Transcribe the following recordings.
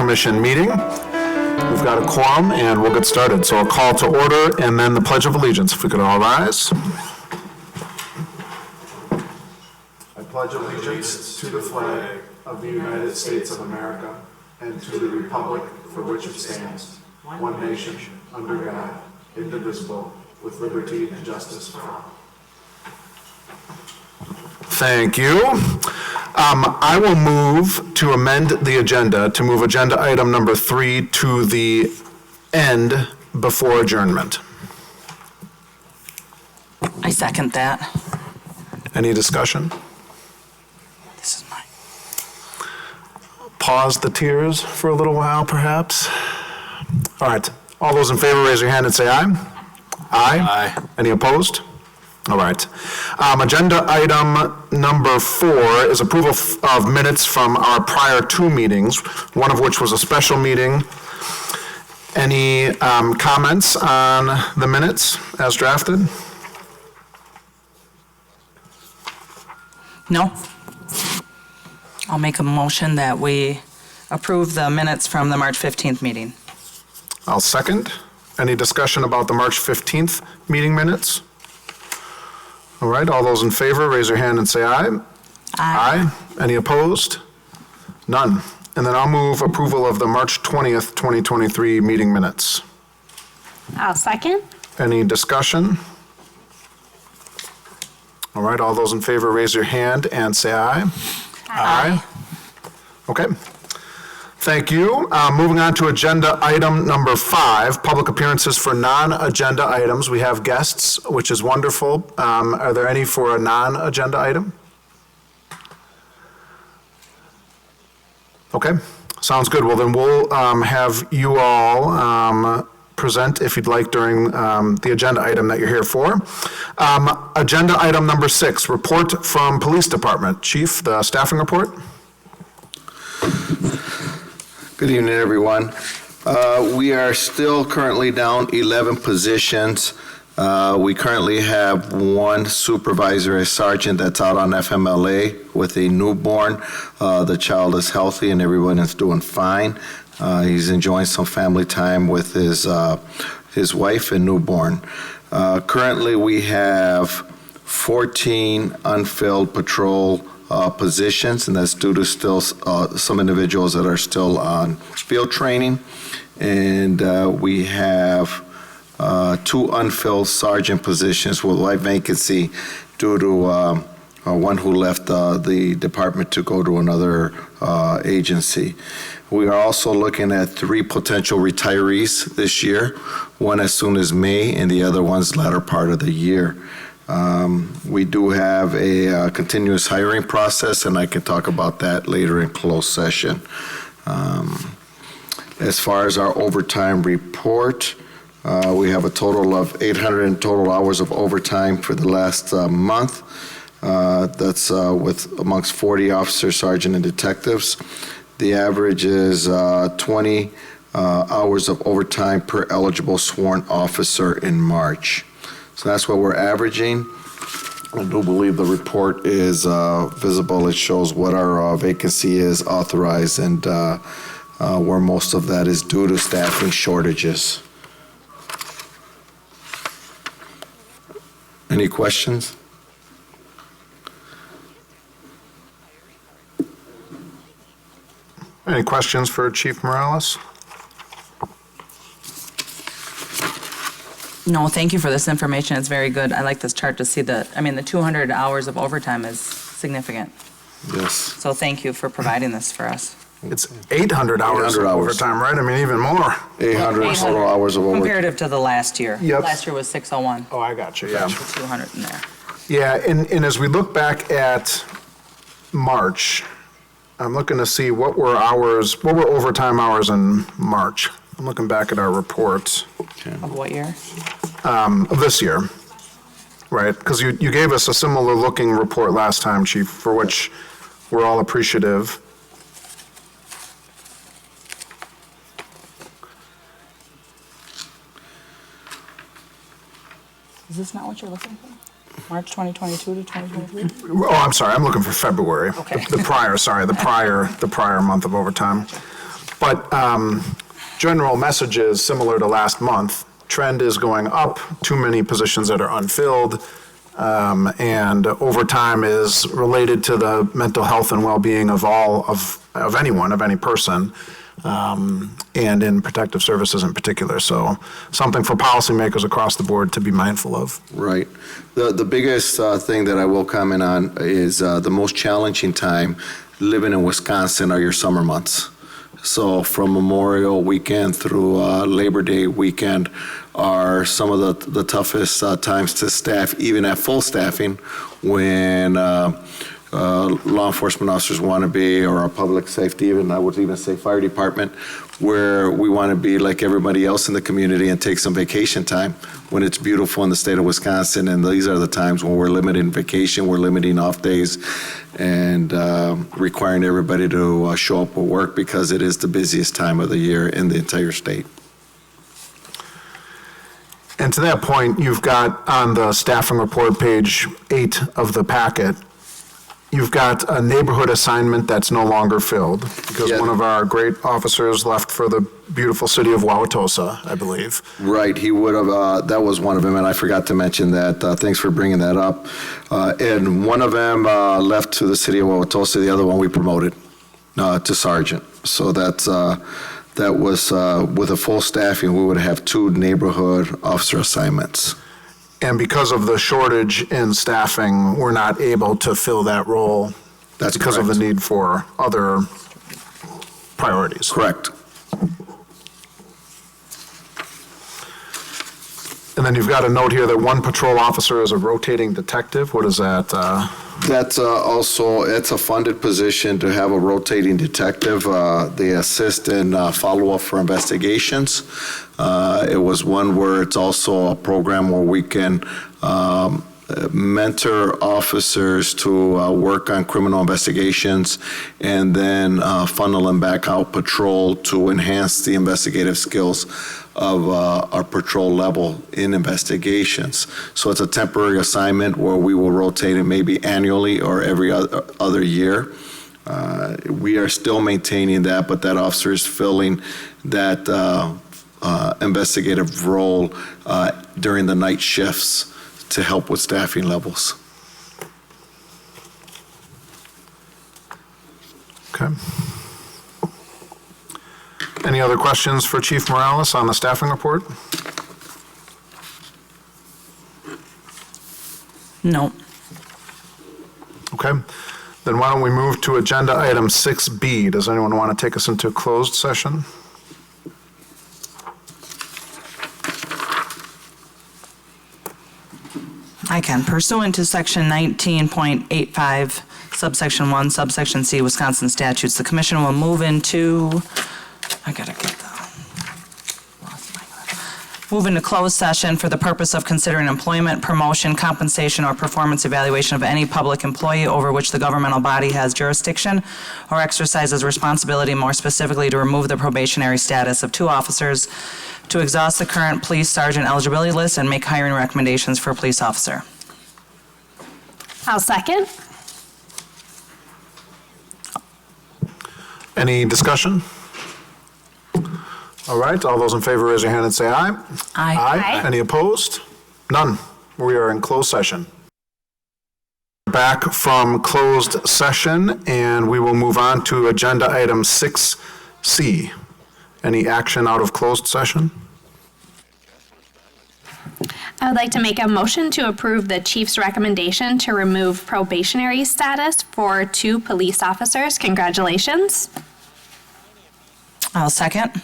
Commission meeting. We've got a quorum, and we'll get started. So a call to order, and then the Pledge of Allegiance. If we could all rise. I pledge allegiance to the flag of the United States of America and to the republic for which it stands, one nation, under God, indivisible, with liberty and justice for all. Thank you. I will move to amend the agenda, to move agenda item number 3 to the end before adjournment. I second that. Any discussion? This is mine. Pause the tears for a little while, perhaps. All right. All those in favor, raise your hand and say aye. Aye. Aye. Any opposed? All right. Agenda item number 4 is approval of minutes from our prior 2 meetings, one of which was a special meeting. Any comments on the minutes as drafted? No? I'll make a motion that we approve the minutes from the March 15th meeting. I'll second. Any discussion about the March 15th meeting minutes? All right, all those in favor, raise your hand and say aye. Aye. Any opposed? None. And then I'll move approval of the March 20th, 2023 meeting minutes. I'll second. Any discussion? All right, all those in favor, raise your hand and say aye. Aye. Okay. Thank you. Moving on to agenda item number 5, public appearances for non-agenda items. We have guests, which is wonderful. Are there any for a non-agenda item? Okay, sounds good. Well, then we'll have you all present, if you'd like, during the agenda item that you're here for. Agenda item number 6, report from Police Department. Chief, the staffing report. Good evening, everyone. We are still currently down 11 positions. We currently have 1 supervisor, a sergeant that's out on FMLA with a newborn. The child is healthy and everyone is doing fine. He's enjoying some family time with his wife and newborn. Currently, we have 14 unfilled patrol positions, and that's due to still some individuals that are still on field training. And we have 2 unfilled sergeant positions with light vacancy due to one who left the department to go to another agency. We are also looking at 3 potential retirees this year, one as soon as May and the other one's latter part of the year. We do have a continuous hiring process, and I can talk about that later in closed session. As far as our overtime report, we have a total of 800 total hours of overtime for the last month. That's with amongst 40 officers, sergeant, and detectives. The average is 20 hours of overtime per eligible sworn officer in March. So that's what we're averaging. I do believe the report is visible. It shows what our vacancy is authorized and where most of that is due to staffing shortages. Any questions? Any questions for Chief Morales? No, thank you for this information. It's very good. I like this chart to see the 200 hours of overtime is significant. Yes. So thank you for providing this for us. It's 800 hours of 800 hours. overtime, right? I mean, even more. 800 total hours of overtime. Comparative to the last year. Yep. Last year was 601. Oh, I got you, yeah. 200 in there. Yeah, and as we look back at March, I'm looking to see what were overtime hours in March. I'm looking back at our reports Of what year? of this year, right? Because you gave us a similar looking report last time, Chief, for which we're all appreciative. Is this not what you're looking for? March 2022 to 2023? Oh, I'm sorry, I'm looking for February. Okay. The prior month of overtime. But general message is similar to last month. Trend is going up, too many positions that are unfilled, and overtime is related to the mental health and well-being of anyone, of any person, and in protective services in particular. So something for policymakers across the board to be mindful of. Right. The biggest thing that I will comment on is the most challenging time living in Wisconsin are your summer months. So from Memorial Weekend through Labor Day weekend are some of the toughest times to staff, even at full staffing, when law enforcement officers want to be, or our public safety, even I would even say fire department, where we want to be like everybody else in the community and take some vacation time when it's beautiful in the state of Wisconsin. And these are the times when we're limiting vacation, we're limiting off days, and requiring everybody to show up for work because it is the busiest time of the year in the entire state. And to that point, you've got on the staffing report, page 8 of the packet, you've got a neighborhood assignment that's no longer filled because Yeah. one of our great officers left for the beautiful city of Wauwatosa, I believe. Right, he would have, that was one of them, and I forgot to mention that. Thanks for bringing that up. And one of them left to the city of Wauwatosa, the other one we promoted to sergeant. So that was, with a full staffing, we would have 2 neighborhood officer assignments. And because of the shortage in staffing, we're not able to fill that role. That's because of the correct. need for other priorities. Correct. And then you've got a note here that one patrol officer is a rotating detective. What is that? That's also, it's a funded position to have a rotating detective. They assist in follow-up for investigations. It was one where it's also a program where we can mentor officers to work on criminal investigations and then funnel them back out patrol to enhance the investigative skills of our patrol level in investigations. So it's a temporary assignment where we will rotate it maybe annually or every other year. We are still maintaining that, but that officer is filling that investigative role during the night shifts to help with staffing levels. Okay. Any other questions for Chief Morales on the staffing report? No. Okay. Then why don't we move to agenda item 6B? Does anyone want to take us into closed session? I can. Pursuant to Section 19.85, subsection 1, subsection C, Wisconsin statutes, the commission will move into, move into closed session for the purpose of considering employment, promotion, compensation, or performance evaluation of any public employee over which the governmental body has jurisdiction or exercises responsibility, more specifically to remove the probationary status of 2 officers, to exhaust the current police sergeant eligibility list, and make hiring recommendations for a police officer. I'll second. Any discussion? All right, all those in favor, raise your hand and say aye. Aye. Aye. Any opposed? None. We are in closed session. Back from closed session, and we will move on to agenda item 6C. Any action out of closed session? I would like to make a motion to approve the chief's recommendation to remove probationary status for 2 police officers. Congratulations. I'll second.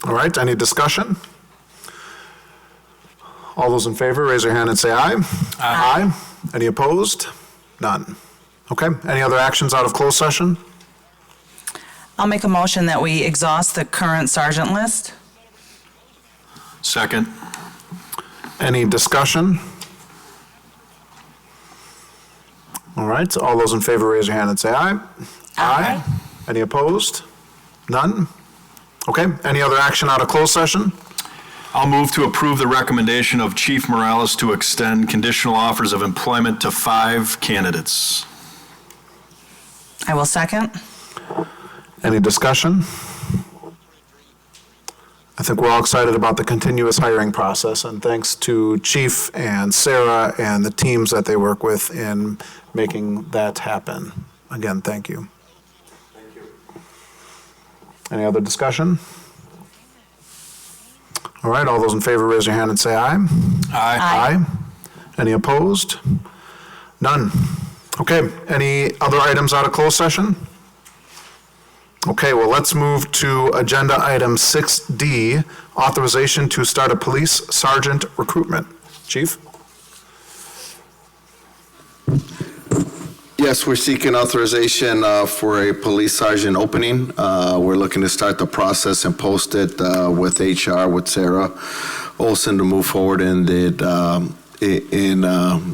All right, any discussion? All those in favor, raise your hand and say aye. Aye. Any opposed? None. Okay, any other actions out of closed session? I'll make a motion that we exhaust the current sergeant list. Second. Any discussion? All right, all those in favor, raise your hand and say aye. Aye. Any opposed? None? Okay, any other action out of closed session? I'll move to approve the recommendation of Chief Morales to extend conditional offers of employment to 5 candidates. I will second. Any discussion? I think we're all excited about the continuous hiring process, and thanks to Chief and Sarah and the teams that they work with in making that happen. Again, thank you. Thank you. Any other discussion? All right, all those in favor, raise your hand and say aye. Aye. Aye. Any opposed? None. Okay, any other items out of closed session? Okay, well, let's move to agenda item 6D, authorization to start a police sergeant recruitment. Chief? Yes, we're seeking authorization for a police sergeant opening. We're looking to start the process and post it with HR, with Sarah Olson, to move forward in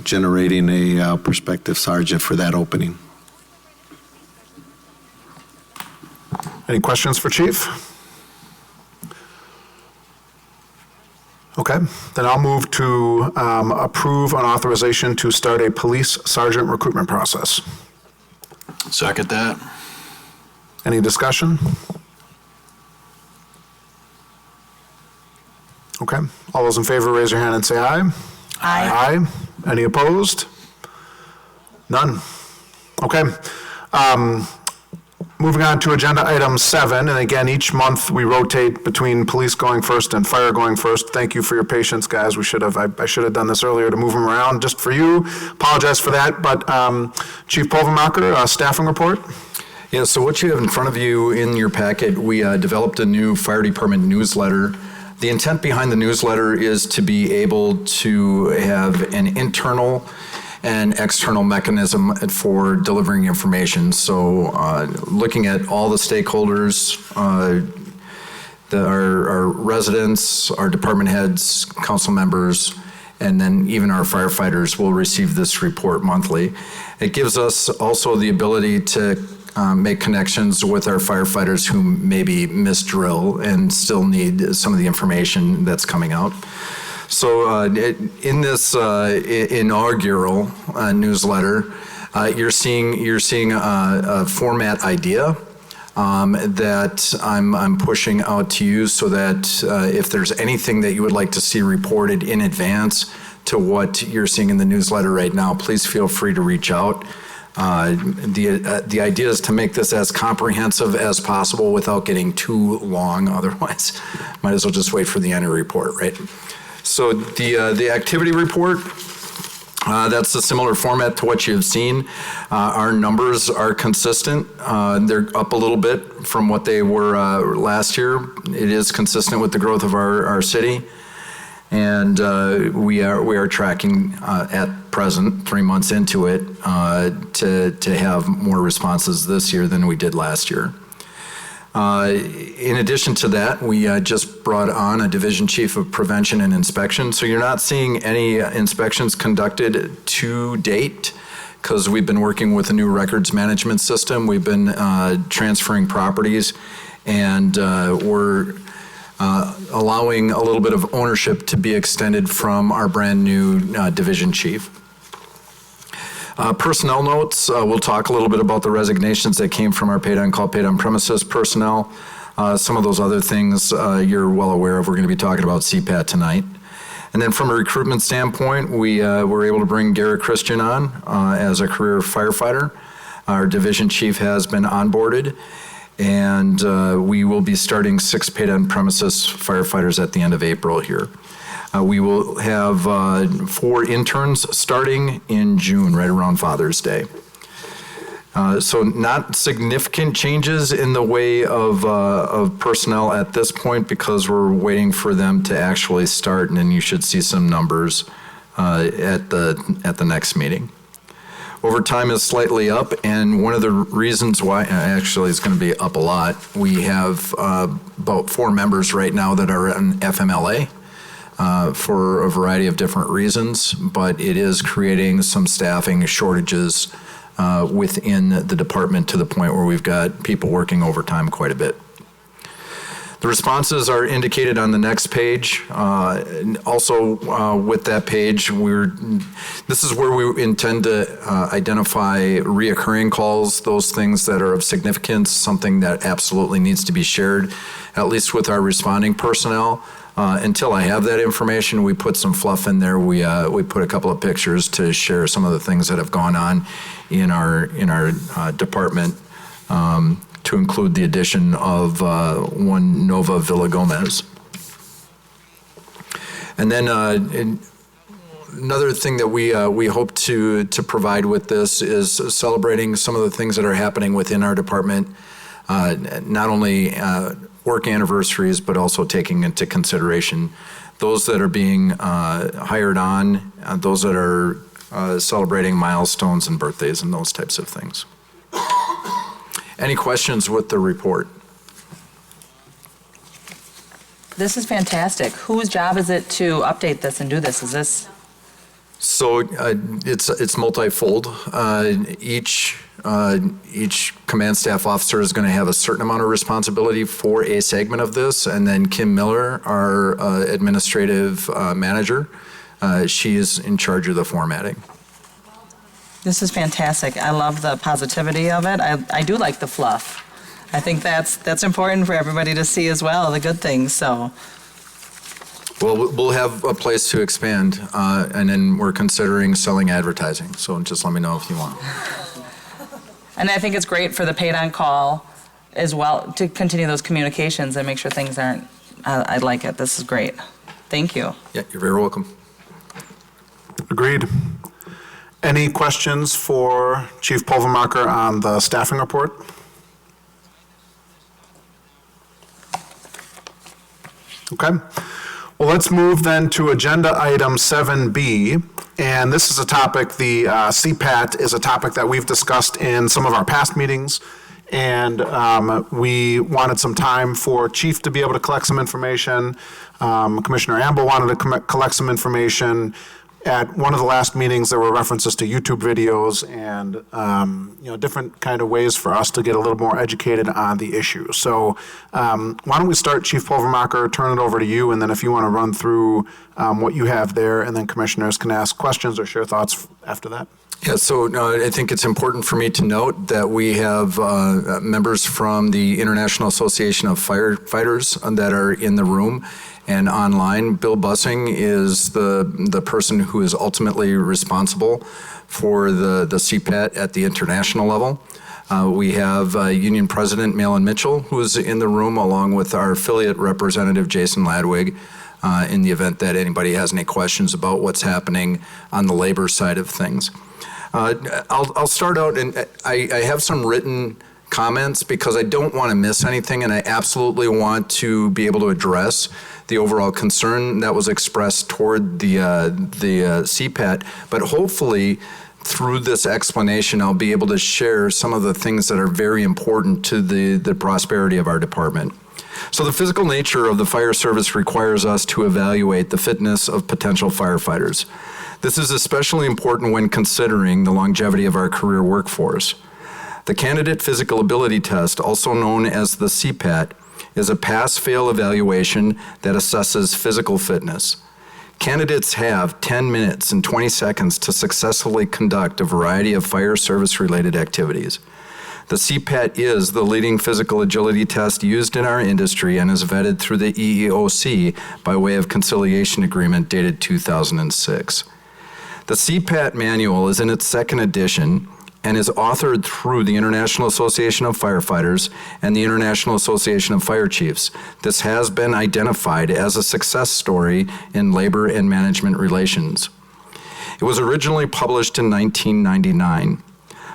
generating a prospective sergeant for that opening. Any questions for Chief? Okay, then I'll move to approve an authorization to start a police sergeant recruitment process. Second that. Any discussion? Okay, all those in favor, raise your hand and say aye. Aye. Aye. Any opposed? None. Okay. Moving on to agenda item 7, and again, each month we rotate between police going first and fire going first. Thank you for your patience, guys. I should have done this earlier to move them around just for you. Apologize for that, but Chief Polvermacher, staffing report? Yeah, so what you have in front of you in your packet, we developed a new fire department newsletter. The intent behind the newsletter is to be able to have an internal and external mechanism for delivering information. So looking at all the stakeholders, our residents, our department heads, council members, and then even our firefighters will receive this report monthly. It gives us also the ability to make connections with our firefighters who maybe miss drill and still need some of the information that's coming out. So in this inaugural newsletter, you're seeing a format idea that I'm pushing out to you, so that if there's anything that you would like to see reported in advance to what you're seeing in the newsletter right now, please feel free to reach out. The idea is to make this as comprehensive as possible without getting too long. Otherwise, might as well just wait for the annual report, right? So the activity report, that's a similar format to what you've seen. Our numbers are consistent. They're up a little bit from what they were last year. It is consistent with the growth of our city. And we are tracking at present, 3 months into it, to have more responses this year than we did last year. In addition to that, we just brought on a division chief of prevention and inspection. So you're not seeing any inspections conducted to date, because we've been working with a new records management system. We've been transferring properties, and we're allowing a little bit of ownership to be extended from our brand new division chief. Personnel notes, we'll talk a little bit about the resignations that came from our paid-on-call, paid-on-premises personnel. Some of those other things you're well aware of. We're going to be talking about CPAT tonight. And then from a recruitment standpoint, we were able to bring Garrett Christian on as a career firefighter. Our division chief has been onboarded, and we will be starting 6 paid-on-premises firefighters at the end of April here. We will have 4 interns starting in June, right around Father's Day. So not significant changes in the way of personnel at this point, because we're waiting for them to actually start, and then you should see some numbers at the next meeting. Overtime is slightly up, and one of the reasons why, actually it's going to be up a lot, we have about 4 members right now that are in FMLA. For a variety of different reasons, but it is creating some staffing shortages within the department, to the point where we've got people working overtime quite a bit. The responses are indicated on the next page. Also, with that page, this is where we intend to identify reoccurring calls, those things that are of significance, something that absolutely needs to be shared, at least with our responding personnel. Until I have that information, we put some fluff in there. We put a couple of pictures to share some of the things that have gone on in our department. To include the addition of one Nova Villagomez. And then another thing that we hope to provide with this is celebrating some of the things that are happening within our department, not only work anniversaries, but also taking into consideration those that are being hired on, those that are celebrating milestones and birthdays and those types of things. Any questions with the report? This is fantastic. Whose job is it to update this and do this? Is this? So it's multifold. Each command staff officer is going to have a certain amount of responsibility for a segment of this, and then Kim Miller, our administrative manager, she is in charge of the formatting. This is fantastic. I love the positivity of it. I do like the fluff. I think that's important for everybody to see as well, the good things, so. Well, we'll have a place to expand, and then we're considering selling advertising, so just let me know if you want. And I think it's great for the paid on call as well, to continue those communications and make sure things aren't, I like it. This is great. Thank you. Yeah, you're very welcome. Agreed. Any questions for Chief Pulvermacher on the staffing report? Okay. Well, let's move then to agenda item 7B. And this is a topic, the CPAT is a topic that we've discussed in some of our past meetings. And we wanted some time for Chief to be able to collect some information. Commissioner Amble wanted to collect some information. At one of the last meetings, there were references to YouTube videos and, different kind of ways for us to get a little more educated on the issue. So why don't we start, Chief Pulvermacher, turn it over to you, and then if you want to run through what you have there, and then commissioners can ask questions or share thoughts after that. Yeah, so I think it's important for me to note that we have members from the International Association of Firefighters that are in the room and online. Bill Bussing is the person who is ultimately responsible for the CPAT at the international level. We have Union President Malin Mitchell, who is in the room, along with our affiliate representative, Jason Ladwig, in the event that anybody has any questions about what's happening on the labor side of things. I'll start out, and I have some written comments because I don't want to miss anything, and I absolutely want to be able to address the overall concern that was expressed toward the CPAT, but hopefully through this explanation I'll be able to share some of the things that are very important to the prosperity of our department. So the physical nature of the fire service requires us to evaluate the fitness of potential firefighters. This is especially important when considering the longevity of our career workforce. The Candidate Physical Ability Test, also known as the CPAT, is a pass-fail evaluation that assesses physical fitness. Candidates have 10 minutes and 20 seconds to successfully conduct a variety of fire service-related activities. The CPAT is the leading physical agility test used in our industry and is vetted through the EEOC by way of conciliation agreement dated 2006. The CPAT manual is in its second edition and is authored through the International Association of Firefighters and the International Association of Fire Chiefs. This has been identified as a success story in labor and management relations. It was originally published in 1999.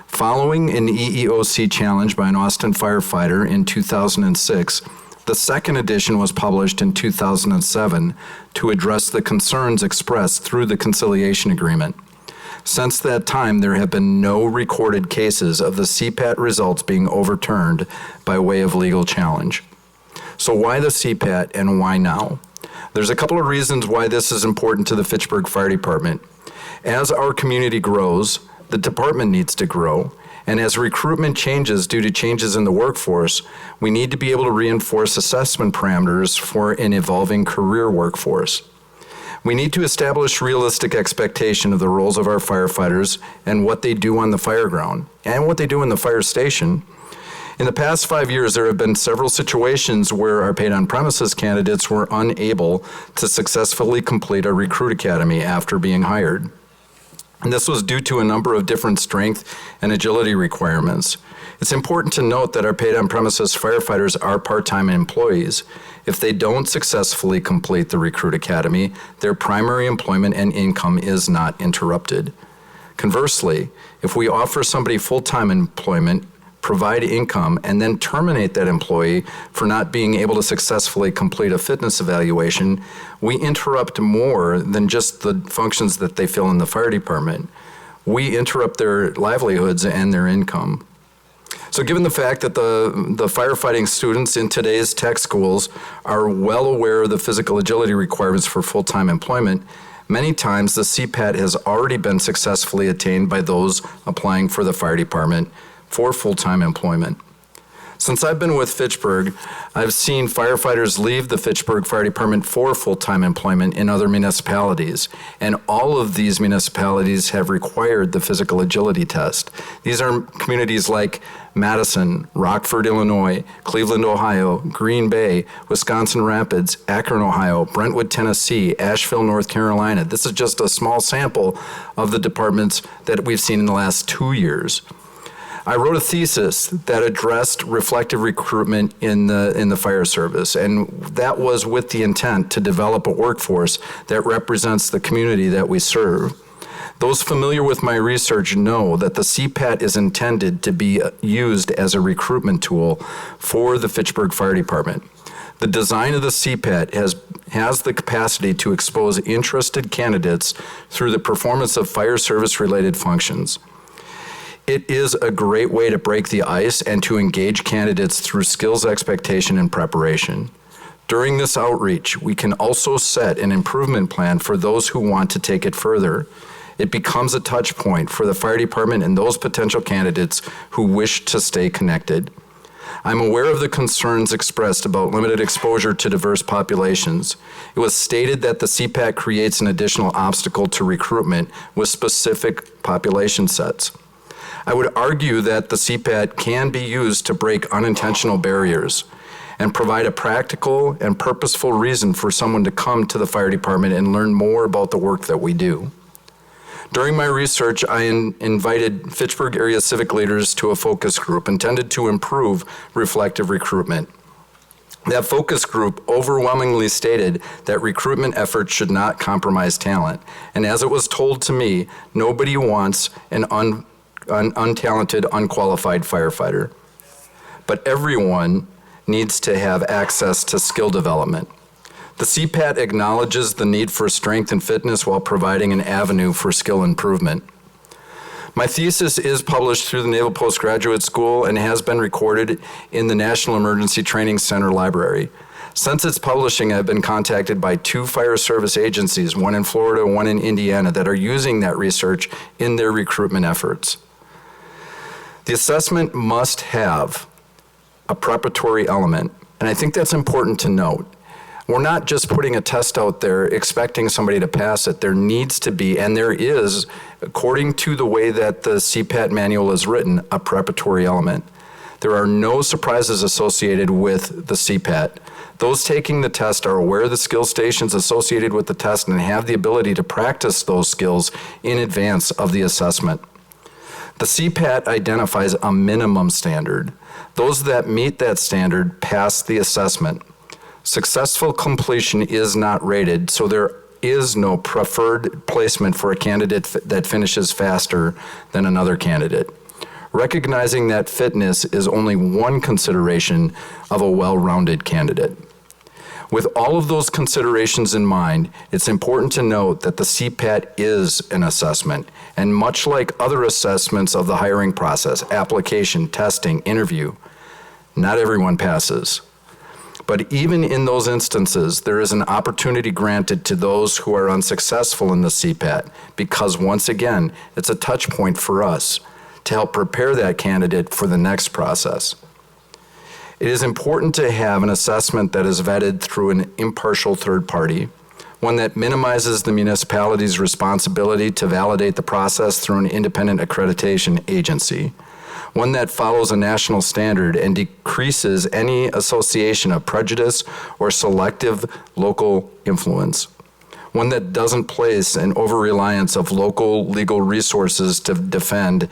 Following an EEOC challenge by an Austin firefighter in 2006, the second edition was published in 2007 to address the concerns expressed through the conciliation agreement. Since that time, there have been no recorded cases of the CPAT results being overturned by way of legal challenge. So why the CPAT and why now? There's a couple of reasons why this is important to the Fitchburg Fire Department. As our community grows, the department needs to grow, And as recruitment changes due to changes in the workforce, we need to be able to reinforce assessment parameters for an evolving career workforce. We need to establish realistic expectation of the roles of our firefighters and what they do on the fire ground and what they do in the fire station. In the past 5 years, there have been several situations where our paid on-premises candidates were unable to successfully complete our recruit academy after being hired. And this was due to a number of different strength and agility requirements. It's important to note that our paid on-premises firefighters are part-time employees. If they don't successfully complete the recruit academy, their primary employment and income is not interrupted. Conversely, if we offer somebody full-time employment, provide income, and then terminate that employee for not being able to successfully complete a fitness evaluation, we interrupt more than just the functions that they fill in the fire department. We interrupt their livelihoods and their income. So given the fact that the firefighting students in today's tech schools are well aware of the physical agility requirements for full-time employment, many times the CPAT has already been successfully attained by those applying for the fire department for full-time employment. Since I've been with Fitchburg, I've seen firefighters leave the Fitchburg Fire Department for full-time employment in other municipalities, and all of these municipalities have required the physical agility test. These are communities like Madison, Rockford, Illinois, Cleveland, Ohio, Green Bay, Wisconsin Rapids, Akron, Ohio, Brentwood, Tennessee, Asheville, North Carolina. This is just a small sample of the departments that we've seen in the last 2 years. I wrote a thesis that addressed reflective recruitment in the fire service, and that was with the intent to develop a workforce that represents the community that we serve. Those familiar with my research know that the CPAT is intended to be used as a recruitment tool for the Fitchburg Fire Department. The design of the CPAT has the capacity to expose interested candidates through the performance of fire service-related functions. It is a great way to break the ice and to engage candidates through skills expectation and preparation. During this outreach, we can also set an improvement plan for those who want to take it further. It becomes a touch point for the fire department and those potential candidates who wish to stay connected. I'm aware of the concerns expressed about limited exposure to diverse populations. It was stated that the CPAT creates an additional obstacle to recruitment with specific population sets. I would argue that the CPAT can be used to break unintentional barriers and provide a practical and purposeful reason for someone to come to the fire department and learn more about the work that we do. During my research, I invited Fitchburg area civic leaders to a focus group intended to improve reflective recruitment. That focus group overwhelmingly stated that recruitment efforts should not compromise talent. And as it was told to me, nobody wants an untalented, unqualified firefighter. But everyone needs to have access to skill development. The CPAT acknowledges the need for strength and fitness while providing an avenue for skill improvement. My thesis is published through the Naval Postgraduate School and has been recorded in the National Emergency Training Center Library. Since its publishing, I've been contacted by 2 fire service agencies, one in Florida, one in Indiana, that are using that research in their recruitment efforts. The assessment must have a preparatory element, and I think that's important to note. We're not just putting a test out there expecting somebody to pass it. There needs to be, and there is, according to the way that the CPAT manual is written, a preparatory element. There are no surprises associated with the CPAT. Those taking the test are aware of the skill stations associated with the test and have the ability to practice those skills in advance of the assessment. The CPAT identifies a minimum standard. Those that meet that standard pass the assessment. Successful completion is not rated, so there is no preferred placement for a candidate that finishes faster than another candidate. Recognizing that fitness is only one consideration of a well-rounded candidate. With all of those considerations in mind, it's important to note that the CPAT is an assessment, and much like other assessments of the hiring process, application, testing, interview, not everyone passes. But even in those instances, there is an opportunity granted to those who are unsuccessful in the CPAT, because once again, it's a touch point for us to help prepare that candidate for the next process. It is important to have an assessment that is vetted through an impartial third party, one that minimizes the municipality's responsibility to validate the process through an independent accreditation agency, one that follows a national standard and decreases any association of prejudice or selective local influence, one that doesn't place an over-reliance of local legal resources to defend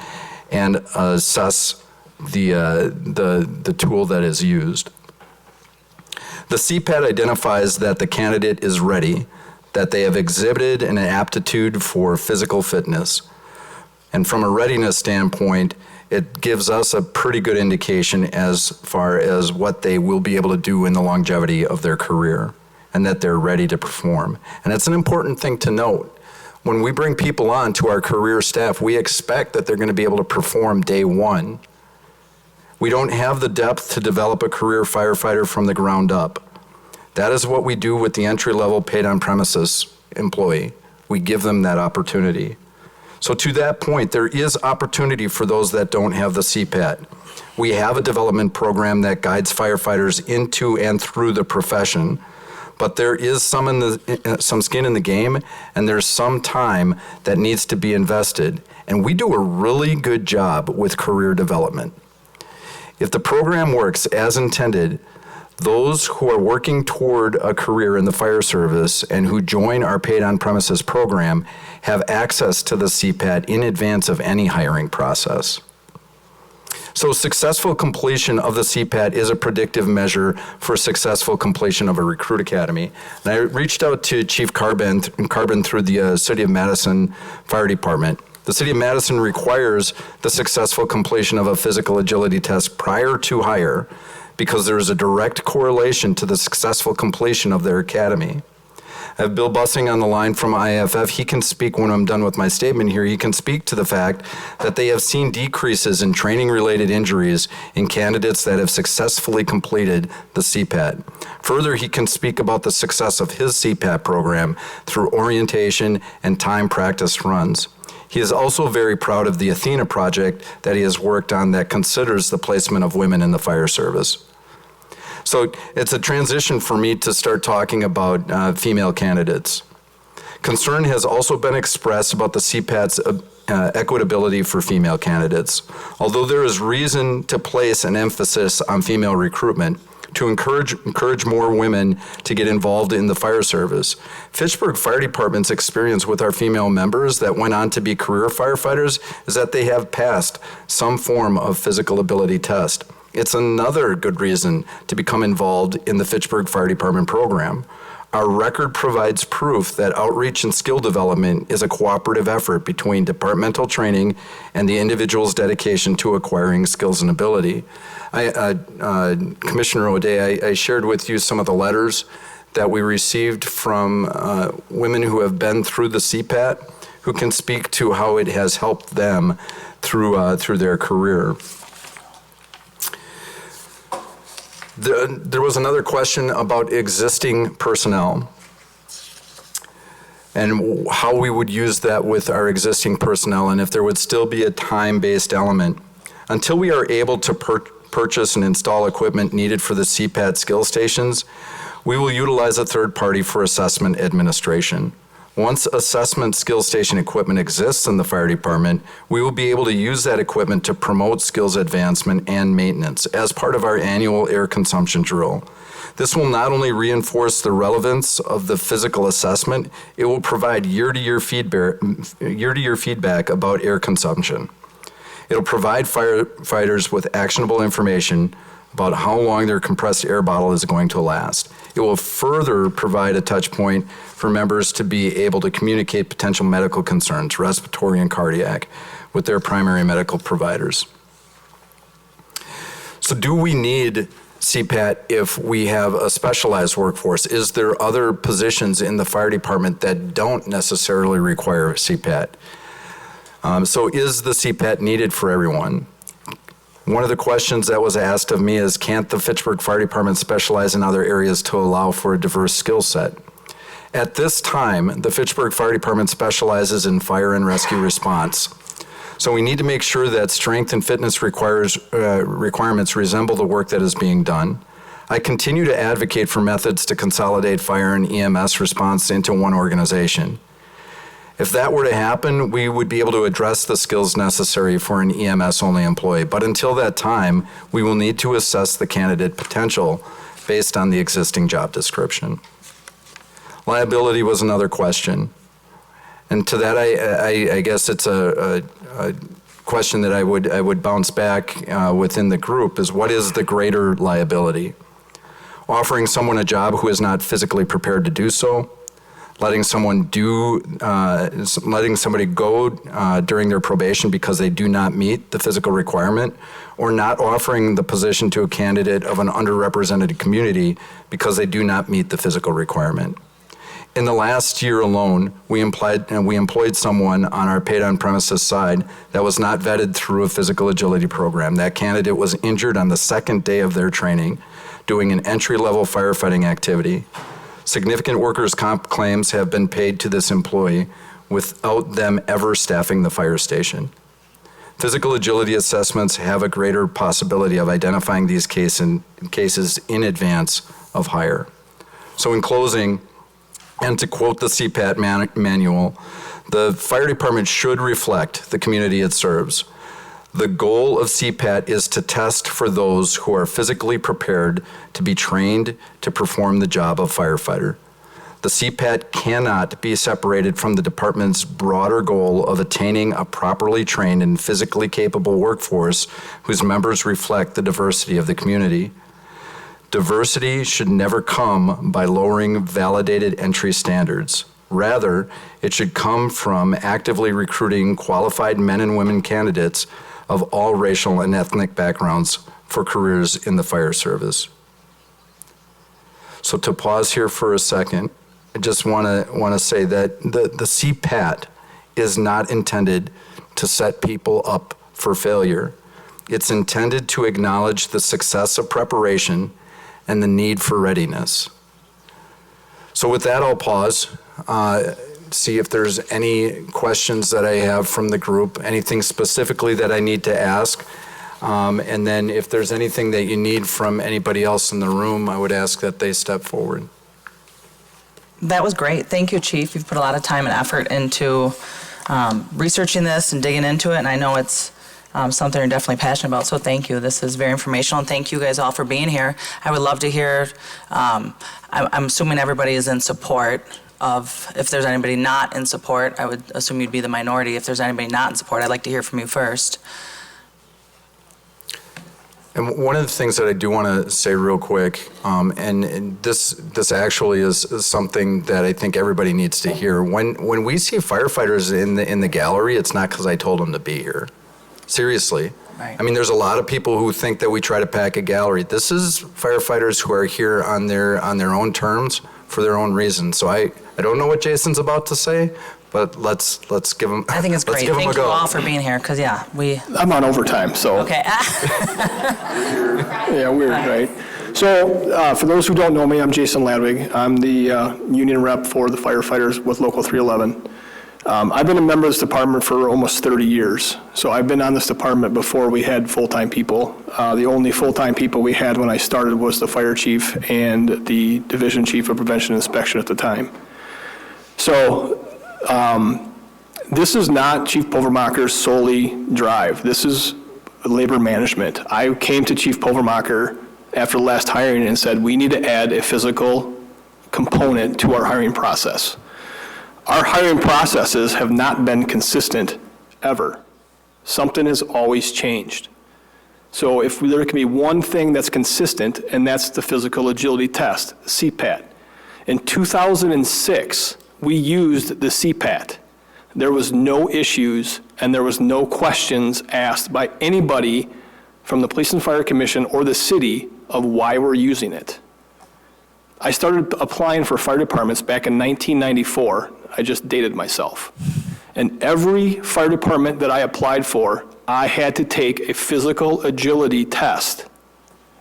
and assess the tool that is used. The CPAT identifies that the candidate is ready, that they have exhibited an aptitude for physical fitness. And from a readiness standpoint, it gives us a pretty good indication as far as what they will be able to do in the longevity of their career, and that they're ready to perform. And it's an important thing to note. When we bring people on to our career staff, we expect that they're going to be able to perform day one. We don't have the depth to develop a career firefighter from the ground up. That is what we do with the entry-level paid on-premises employee. We give them that opportunity. So to that point, there is opportunity for those that don't have the CPAT. We have a development program that guides firefighters into and through the profession, but there is some skin in the game, and there's some time that needs to be invested. And we do a really good job with career development. If the program works as intended, those who are working toward a career in the fire service and who join our paid on-premises program have access to the CPAT in advance of any hiring process. So successful completion of the CPAT is a predictive measure for successful completion of a recruit academy. And I reached out to Chief Carbon through the City of Madison Fire Department. The City of Madison requires the successful completion of a physical agility test prior to hire, because there is a direct correlation to the successful completion of their academy. I have Bill Bussing on the line from IAFF. He can speak, when I'm done with my statement here, he can speak to the fact that they have seen decreases in training-related injuries in candidates that have successfully completed the CPAT. Further, he can speak about the success of his CPAT program through orientation and time practice runs. He is also very proud of the Athena project that he has worked on that considers the placement of women in the fire service. So it's a transition for me to start talking about female candidates. Concern has also been expressed about the CPAT's equitability for female candidates. Although there is reason to place an emphasis on female recruitment, to encourage more women to get involved in the fire service. Fitchburg Fire Department's experience with our female members that went on to be career firefighters is that they have passed some form of physical ability test. It's another good reason to become involved in the Fitchburg Fire Department program. Our record provides proof that outreach and skill development is a cooperative effort between departmental training and the individual's dedication to acquiring skills and ability. Commissioner O'Day, I shared with you some of the letters that we received from women who have been through the CPAT, who can speak to how it has helped them through their career. There was another question about existing personnel and how we would use that with our existing personnel and if there would still be a time-based element. Until we are able to purchase and install equipment needed for the CPAT skill stations, we will utilize a third party for assessment administration. Once assessment skill station equipment exists in the fire department, we will be able to use that equipment to promote skills advancement and maintenance as part of our annual air consumption drill. This will not only reinforce the relevance of the physical assessment, it will provide year-to-year feedback about air consumption. It'll provide firefighters with actionable information about how long their compressed air bottle is going to last. It will further provide a touch point for members to be able to communicate potential medical concerns, respiratory and cardiac, with their primary medical providers. So do we need CPAT if we have a specialized workforce? Is there other positions in the fire department that don't necessarily require CPAT? So is the CPAT needed for everyone? One of the questions that was asked of me is, can't the Fitchburg Fire Department specialize in other areas to allow for a diverse skill set? At this time, the Fitchburg Fire Department specializes in fire and rescue response. So we need to make sure that strength and fitness requirements resemble the work that is being done. I continue to advocate for methods to consolidate fire and EMS response into one organization. If that were to happen, we would be able to address the skills necessary for an EMS-only employee. But until that time, we will need to assess the candidate potential based on the existing job description. Liability was another question. And to that, I guess it's a question that I would bounce back within the group is, what is the greater liability? Offering someone a job who is not physically prepared to do so, letting somebody go during their probation because they do not meet the physical requirement, or not offering the position to a candidate of an underrepresented community because they do not meet the physical requirement. In the last year alone, we employed someone on our paid on premises side that was not vetted through a physical agility program. That candidate was injured on the second day of their training doing an entry-level firefighting activity. Significant workers' comp claims have been paid to this employee without them ever staffing the fire station. Physical agility assessments have a greater possibility of identifying these cases in advance of hire. So in closing, and to quote the CPAT manual, the fire department should reflect the community it serves. The goal of CPAT is to test for those who are physically prepared to be trained to perform the job of firefighter. The CPAT cannot be separated from the department's broader goal of attaining a properly trained and physically capable workforce whose members reflect the diversity of the community. Diversity should never come by lowering validated entry standards. Rather, it should come from actively recruiting qualified men and women candidates of all racial and ethnic backgrounds for careers in the fire service. So to pause here for a second, I just want to say that the CPAT is not intended to set people up for failure. It's intended to acknowledge the success of preparation and the need for readiness. So with that, I'll pause, see if there's any questions that I have from the group, anything specifically that I need to ask. And then if there's anything that you need from anybody else in the room, I would ask that they step forward. That was great. Thank you, Chief. You've put a lot of time and effort into researching this and digging into it, and I know it's something you're definitely passionate about, so thank you. This is very informational, and thank you guys all for being here. I would love to hear, I'm assuming everybody is in support of, if there's anybody not in support, I would assume you'd be the minority. If there's anybody not in support, I'd like to hear from you first. And one of the things that I do want to say real quick, and this actually is something that I think everybody needs to hear. When we see firefighters in the gallery, it's not because I told them to be here. Seriously. Right. I mean, there's a lot of people who think that we try to pack a gallery. This is firefighters who are here on their own terms for their own reasons. So I don't know what Jason's about to say, but let's give him. I think it's great. Thank you all for being here, because I'm on overtime, so. Okay. Yeah, weird, right? So for those who don't know me, I'm Jason Ladwig. I'm the union rep for the firefighters with Local 311. I've been a member of this department for almost 30 years. So I've been on this department before we had full-time people. The only full-time people we had when I started was the fire chief and the division chief of prevention and inspection at the time. So this is not Chief Pulvermacher's solely drive. This is labor management. I came to Chief Pulvermacher after the last hiring and said, we need to add a physical component to our hiring process. Our hiring processes have not been consistent ever. Something has always changed. So if there can be one thing that's consistent, and that's the physical agility test, CPAT. In 2006, we used the CPAT. There was no issues and there was no questions asked by anybody from the Police and Fire Commission or the city of why we're using it. I started applying for fire departments back in 1994. I just dated myself. And every fire department that I applied for, I had to take a physical agility test.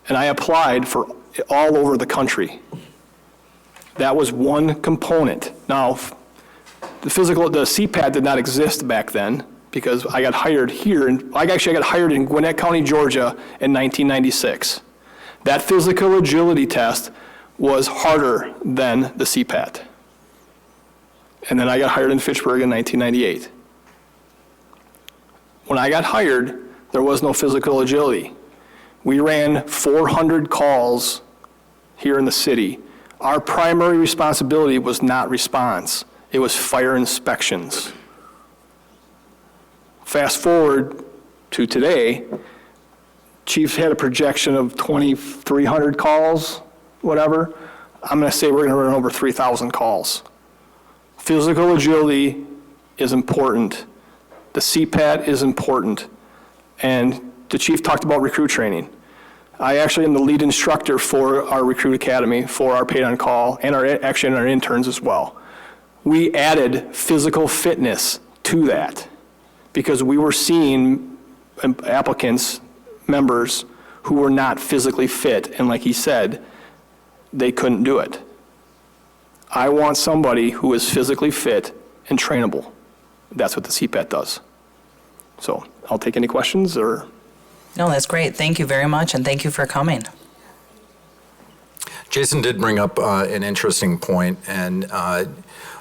And I applied for all over the country. That was one component. Now, the CPAT did not exist back then. because I got hired here, and I actually got hired in Gwinnett County, Georgia in 1996. That physical agility test was harder than the CPAT. And then I got hired in Fitchburg in 1998. When I got hired, there was no physical agility. We ran 400 calls here in the city. Our primary responsibility was not response. It was fire inspections. Fast forward to today, Chiefs had a projection of 2,300 calls, whatever. I'm going to say we're going to run over 3,000 calls. Physical agility is important. The CPAT is important. And the chief talked about recruit training. I actually am the lead instructor for our recruit academy, for our paid on call, and our interns as well. We added physical fitness to that because we were seeing applicants, members, who were not physically fit, and like he said, they couldn't do it. I want somebody who is physically fit and trainable. That's what the CPAT does. So I'll take any questions or... No, that's great. Thank you very much, and thank you for coming. Jason did bring up an interesting point, and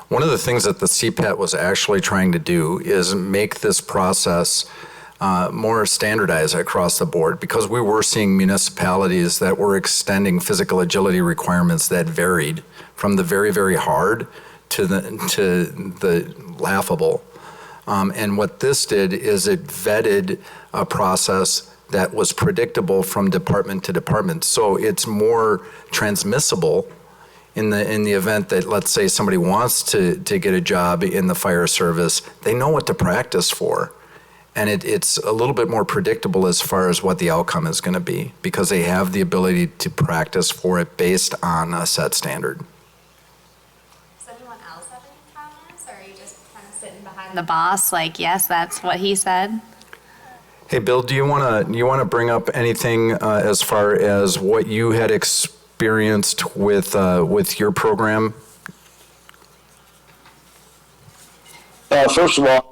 one of the things that the CPAT was actually trying to do is make this process more standardized across the board, because we were seeing municipalities that were extending physical agility requirements that varied from the very, very hard to the laughable. And what this did is it vetted a process that was predictable from department to department. So it's more transmissible in the event that, let's say, somebody wants to get a job in the fire service, they know what to practice for. And it's a little bit more predictable as far as what the outcome is going to be, because they have the ability to practice for it based on a set standard. Does anyone else have any comments, or are you just kind of sitting behind the boss, like, yes, that's what he said? Hey, Bill, do you want to bring up anything as far as what you had experienced with your program? First of all,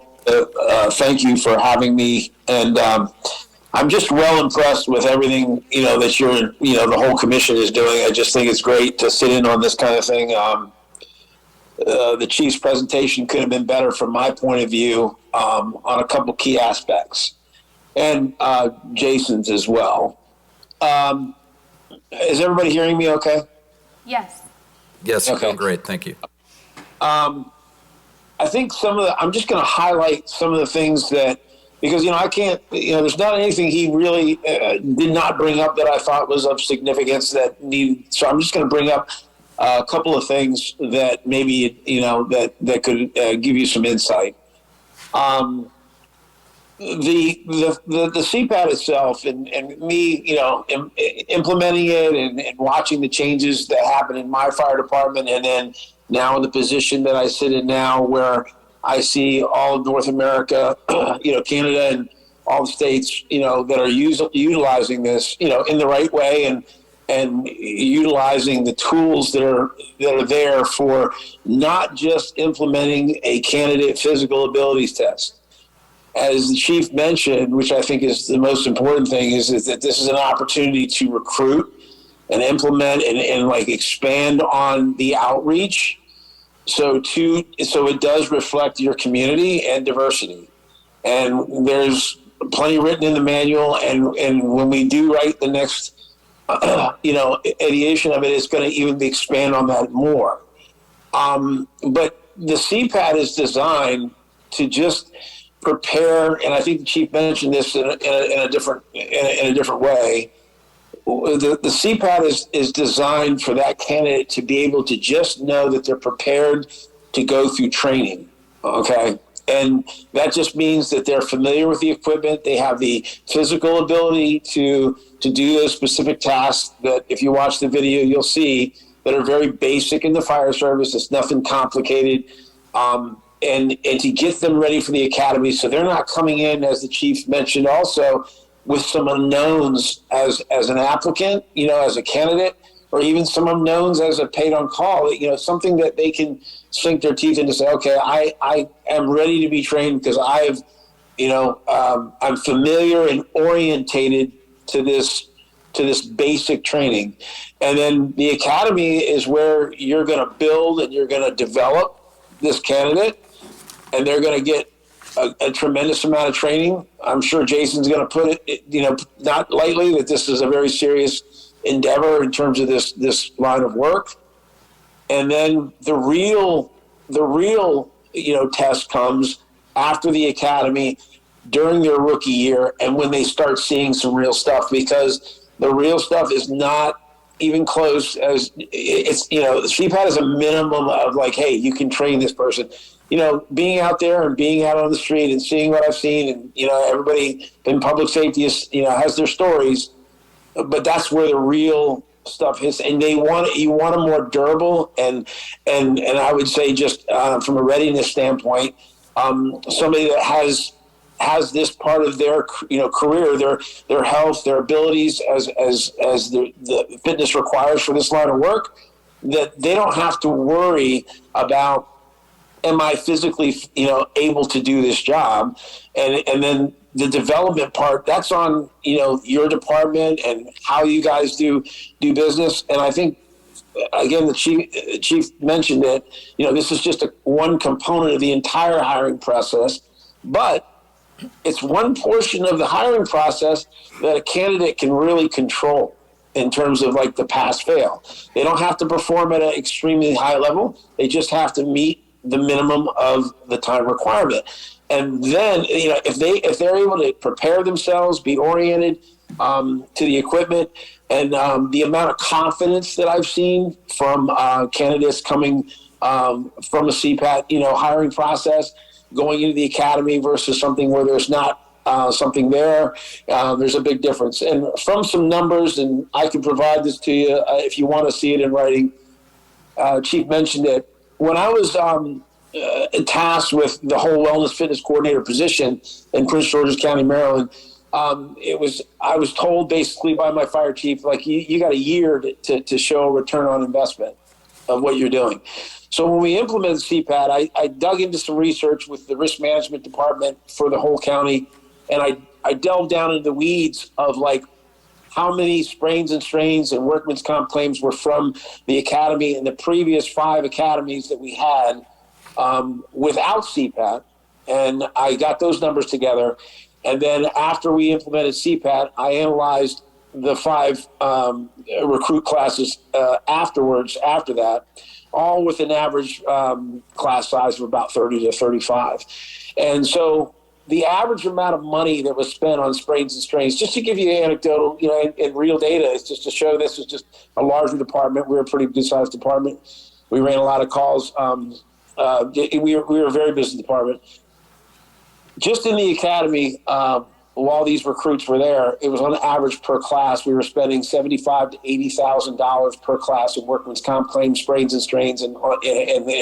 thank you for having me, and I'm just well impressed with everything that the whole commission is doing. I just think it's great to sit in on this kind of thing. The chief's presentation could have been better from my point of view on a couple key aspects, and Jason's as well. Is everybody hearing me okay? Yes. Yes, Okay. Great, thank you. I think I'm just going to highlight some of the things that, because, I can't, there's not anything he really did not bring up that I thought was of significance so I'm just going to bring up a couple of things that maybe, that could give you some insight. The CPAT itself and me, implementing it and watching the changes that happen in my fire department, and then now in the position that I sit in now, where I see all of North America, Canada and all the states, that are utilizing this, in the right way and utilizing the tools that are there for not just implementing a candidate physical abilities test. As the chief mentioned, which I think is the most important thing, is that this is an opportunity to recruit and implement and expand on the outreach. So it does reflect your community and diversity. And there's plenty written in the manual. And when we do write the next, ideation of it, it's going to even expand on that more. But the CPAT is designed to just prepare, and I think the chief mentioned this in a different way. The CPAT is designed for that candidate to be able to just know that they're prepared to go through training, okay? And that just means that they're familiar with the equipment, they have the physical ability to do those specific tasks that, if you watch the video, you'll see that are very basic in the fire service. It's nothing complicated. And to get them ready for the academy, so they're not coming in, as the chief mentioned also, with some unknowns as an applicant, as a candidate, or even some unknowns as a paid on call, something that they can sink their teeth into, say, okay, I am ready to be trained because I've I'm familiar and orientated to this basic training. And then the academy is where you're going to build and you're going to develop this candidate, and they're going to get a tremendous amount of training. I'm sure Jason's going to put it, not lightly, that this is a very serious endeavor in terms of this line of work. And then the real test comes after the academy, during their rookie year, and when they start seeing some real stuff, because the real stuff is not even close as it's, CPAT is a minimum of like, hey, you can train this person. Being out there and being out on the street and seeing what I've seen, and, everybody in public safety is, has their stories, but that's where the real stuff is. And you want them more durable. And I would say just from a readiness standpoint, somebody that has this part of their career, their health, their abilities as the fitness requires for this line of work, that they don't have to worry about, am I physically able to do this job? And then the development part, that's on your department and how you guys do business. And I think, again, the chief mentioned it, this is just one component of the entire hiring process, but it's one portion of the hiring process that a candidate can really control in terms of like the pass fail. They don't have to perform at an extremely high level. They just have to meet the minimum of the time requirement. And then, if they're able to prepare themselves, be oriented to the equipment, and the amount of confidence that I've seen from candidates coming from a CPAT, hiring process, going into the academy versus something where there's not something there, there's a big difference. And from some numbers, and I can provide this to you if you want to see it in writing, Chief mentioned it. When I was tasked with the whole wellness fitness coordinator position in Prince George's County, Maryland, I was told basically by my fire chief, like, you got a year to show a return on investment of what you're doing. So when we implemented CPAT, I dug into some research with the risk management department for the whole county, and I delved down into the weeds of like how many sprains and strains and workman's comp claims were from the academy and the previous 5 academies that we had without CPAT. And I got those numbers together. And then after we implemented CPAT, I analyzed the 5 recruit classes after that, all with an average class size of about 30 to 35. And so the average amount of money that was spent on sprains and strains, just to give you anecdotal, and real data, is just to show this is just a larger department. We're a pretty good-sized department. We ran a lot of calls. We were a very busy department. Just in the academy, while these recruits were there, it was on average per class, we were spending $75,000 to $80,000 per class in workman's comp claims, sprains and strains, and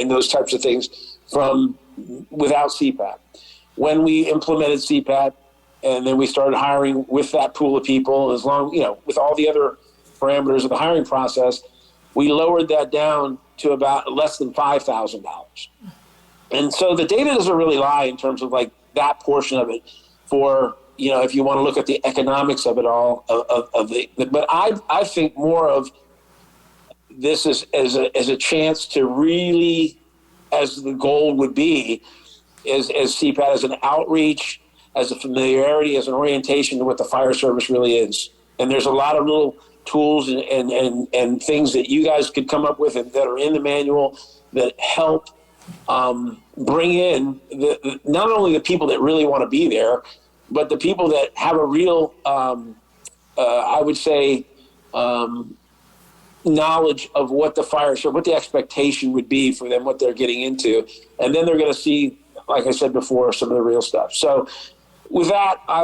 those types of things from without CPAT. When we implemented CPAT, and then we started hiring with that pool of people, as long, with all the other parameters of the hiring process, we lowered that down to about less than $5,000. And so the data doesn't really lie in terms of like that portion of it for, if you want to look at the economics of it all, but I think more of this as a chance to really, as the goal would be, as CPAT, as an outreach, as a familiarity, as an orientation to what the fire service really is. And there's a lot of little tools and things that you guys could come up with and that are in the manual that help bring in not only the people that really want to be there, but the people that have a real, I would say, knowledge of what the fire service, what the expectation would be for them, what they're getting into. And then they're going to see, like I said before, some of the real stuff. So with that, I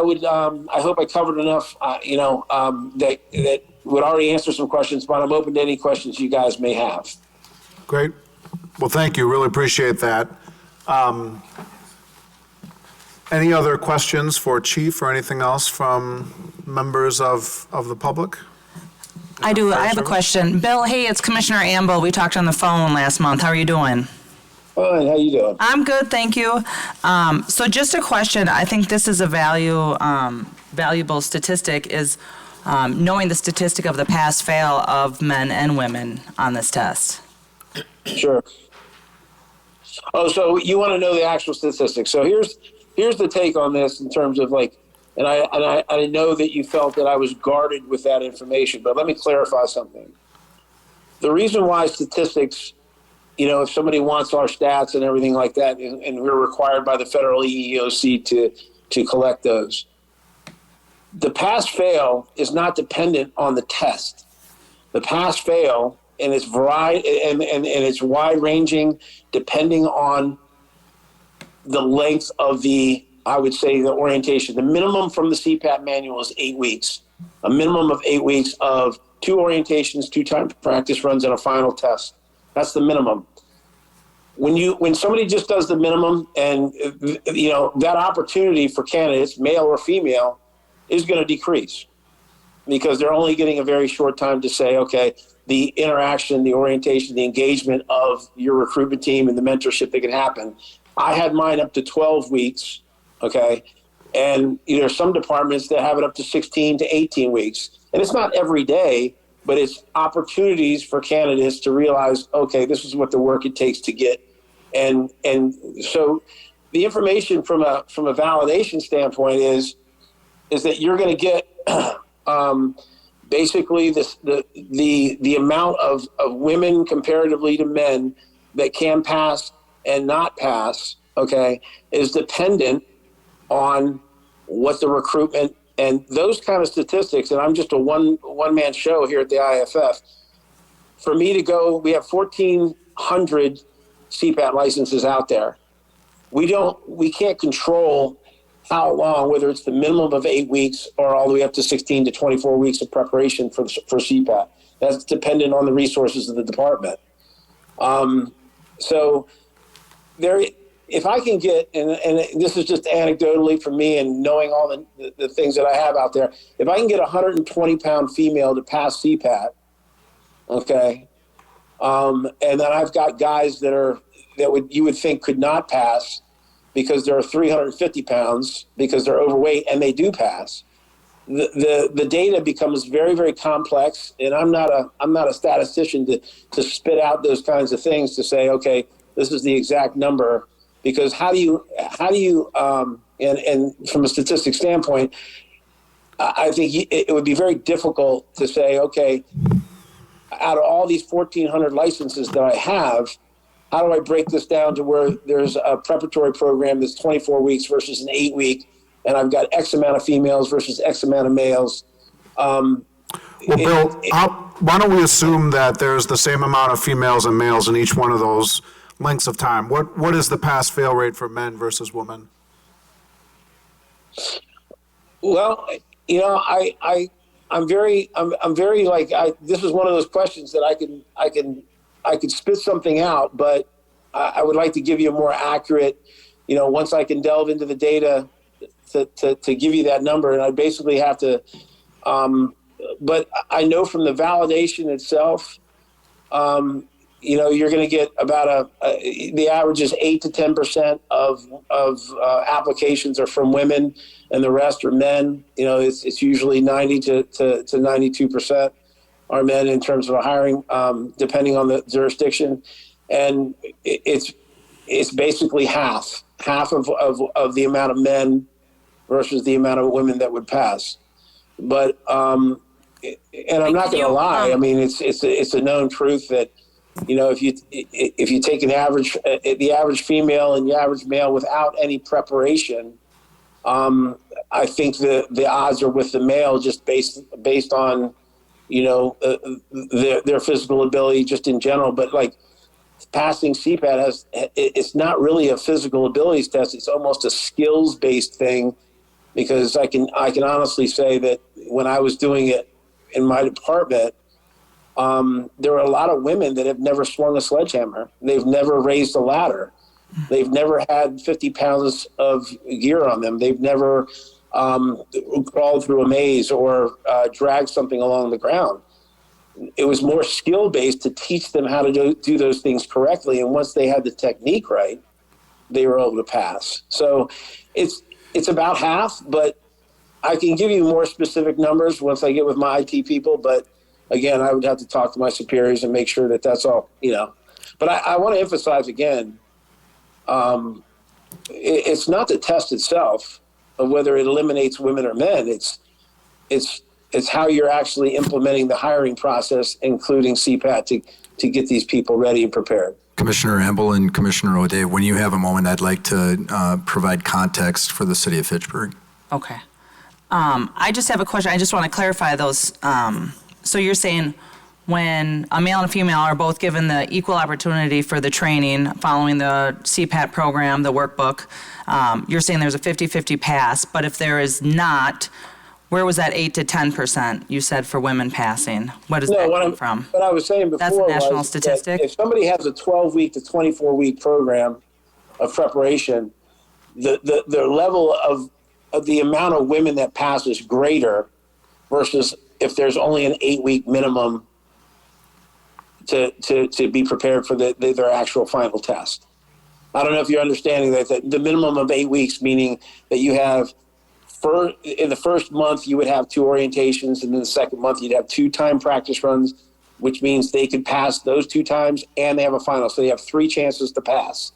hope I covered enough, that would already answer some questions, but I'm open to any questions you guys may have. Great. Well, thank you. Really appreciate that. Any other questions for Chief or anything else from members of the public? I do. I have a question. Bill, hey, it's Commissioner Amble. We talked on the phone last month. How are you doing? Fine, how you doing? I'm good, thank you. So just a question, I think this is a valuable statistic, is knowing the statistic of the pass-fail of men and women on this test. Sure. Oh, so you want to know the actual statistics. So here's the take on this in terms of like, and I know that you felt that I was guarded with that information, but let me clarify something. The reason why statistics, if somebody wants our stats and everything like that, and we're required by the federal EEOC to collect those, the pass-fail is not dependent on the test. The pass-fail and its variety and it's wide-ranging depending on the length of the orientation. The minimum from the CPAT manual is 8 weeks. A minimum of 8 weeks of 2 orientations, 2 timed practice runs, and a final test. That's the minimum. When somebody just does the minimum, and that opportunity for candidates, male or female, is going to decrease because they're only getting a very short time to say, okay, the interaction, the orientation, the engagement of your recruitment team and the mentorship that can happen. I had mine up to 12 weeks, okay? And there are some departments that have it up to 16 to 18 weeks. And it's not every day, but it's opportunities for candidates to realize, okay, this is what the work it takes to get. And so the information from a validation standpoint is that you're going to get basically the amount of women comparatively to men that can pass and not pass, okay, is dependent on what the recruitment and those kind of statistics. And I'm just a one-man show here at the IFF. For me to go, we have 1,400 CPAT licenses out there. We can't control how long, whether it's the minimum of 8 weeks or all the way up to 16 to 24 weeks of preparation for CPAT. That's dependent on the resources of the department. So there, if I can get, and this is just anecdotally for me and knowing all the things that I have out there, if I can get a 120-pound female to pass CPAT, okay, and then I've got guys you would think could not pass because they're 350 pounds because they're overweight and they do pass. The data becomes very, very complex, and I'm not a statistician to spit out those kinds of things to say, okay, this is the exact number, because how do you and from a statistics standpoint, I think it would be very difficult to say, okay, out of all these 1,400 licenses that I have, how do I break this down to where there's a preparatory program that's 24 weeks versus an 8-week, and I've got X amount of females versus X amount of males? Well, Bill, why don't we assume that there's the same amount of females and males in each one of those lengths of time? What is the pass-fail rate for men versus women? Well, I'm very like, this is one of those questions that I could spit something out, but I would like to give you a more accurate, once I can delve into the data to give you that number. And I basically have to, but I know from the validation itself, you're going to get about the average is 8 to 10% of applications are from women, and the rest are men. It's usually 90 to 92% are men in terms of hiring, depending on the jurisdiction, and it's basically half of the amount of men versus the amount of women that would pass. But and I'm not going to lie. I mean, it's a known truth that if you take the average female and the average male without any preparation, I think the odds are with the male just based on their physical ability just in general. But like passing CPAT it's not really a physical abilities test. It's almost a skills based thing, because I can honestly say that when I was doing it in my department, there were a lot of women that have never swung a sledgehammer. They've never raised a ladder. They've never had 50 pounds of gear on them. They've never crawled through a maze or dragged something along the ground. it was more skill-based to teach them how to do those things correctly. And once they had the technique right, they were able to pass. So it's about half, but I can give you more specific numbers once I get with my IT people. But again, I would have to talk to my superiors and make sure that that's all, But I want to emphasize again, it's not the test itself of whether it eliminates women or men. It's how you're actually implementing the hiring process, including CPAT, to get these people ready and prepared. Commissioner Amble and Commissioner O'Day, when you have a moment, I'd like to provide context for the city of Fitchburg. Okay. I just have a question. I just want to clarify those. So you're saying when a male and a female are both given the equal opportunity for the training following the CPAT program, the workbook, you're saying there's a 50-50 pass, but if there is not, where was that 8 to 10% you said for women passing? What does that come from? What I was saying before That's a national was statistic? that if somebody has a 12-week to 24-week program of preparation, the level of the amount of women that pass is greater versus if there's only an 8-week minimum to be prepared for their actual final test. I don't know if you're understanding that the minimum of 8 weeks, meaning that you have in the first month you would have 2 orientations, and then the second month you'd have 2 time practice runs, which means they could pass those 2 times and they have a final. So they have 3 chances to pass.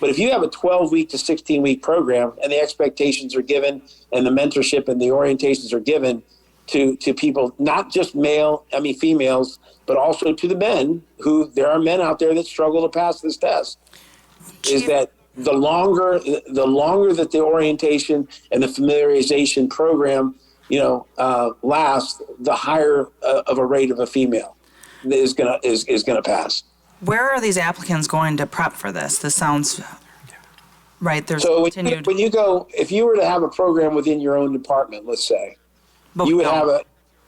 But if you have a 12-week to 16-week program and the expectations are given and the mentorship and the orientations are given to people, not just females, but also to the men, who there are men out there that struggle to pass this test, is that the longer that the orientation and the familiarization program, lasts, the higher of a rate of a female is gonna pass. Where are these applicants going to prep for this? This sounds right. There's So continued. when you go, if you were to have a program within your own department, let's say, But you we would don't. have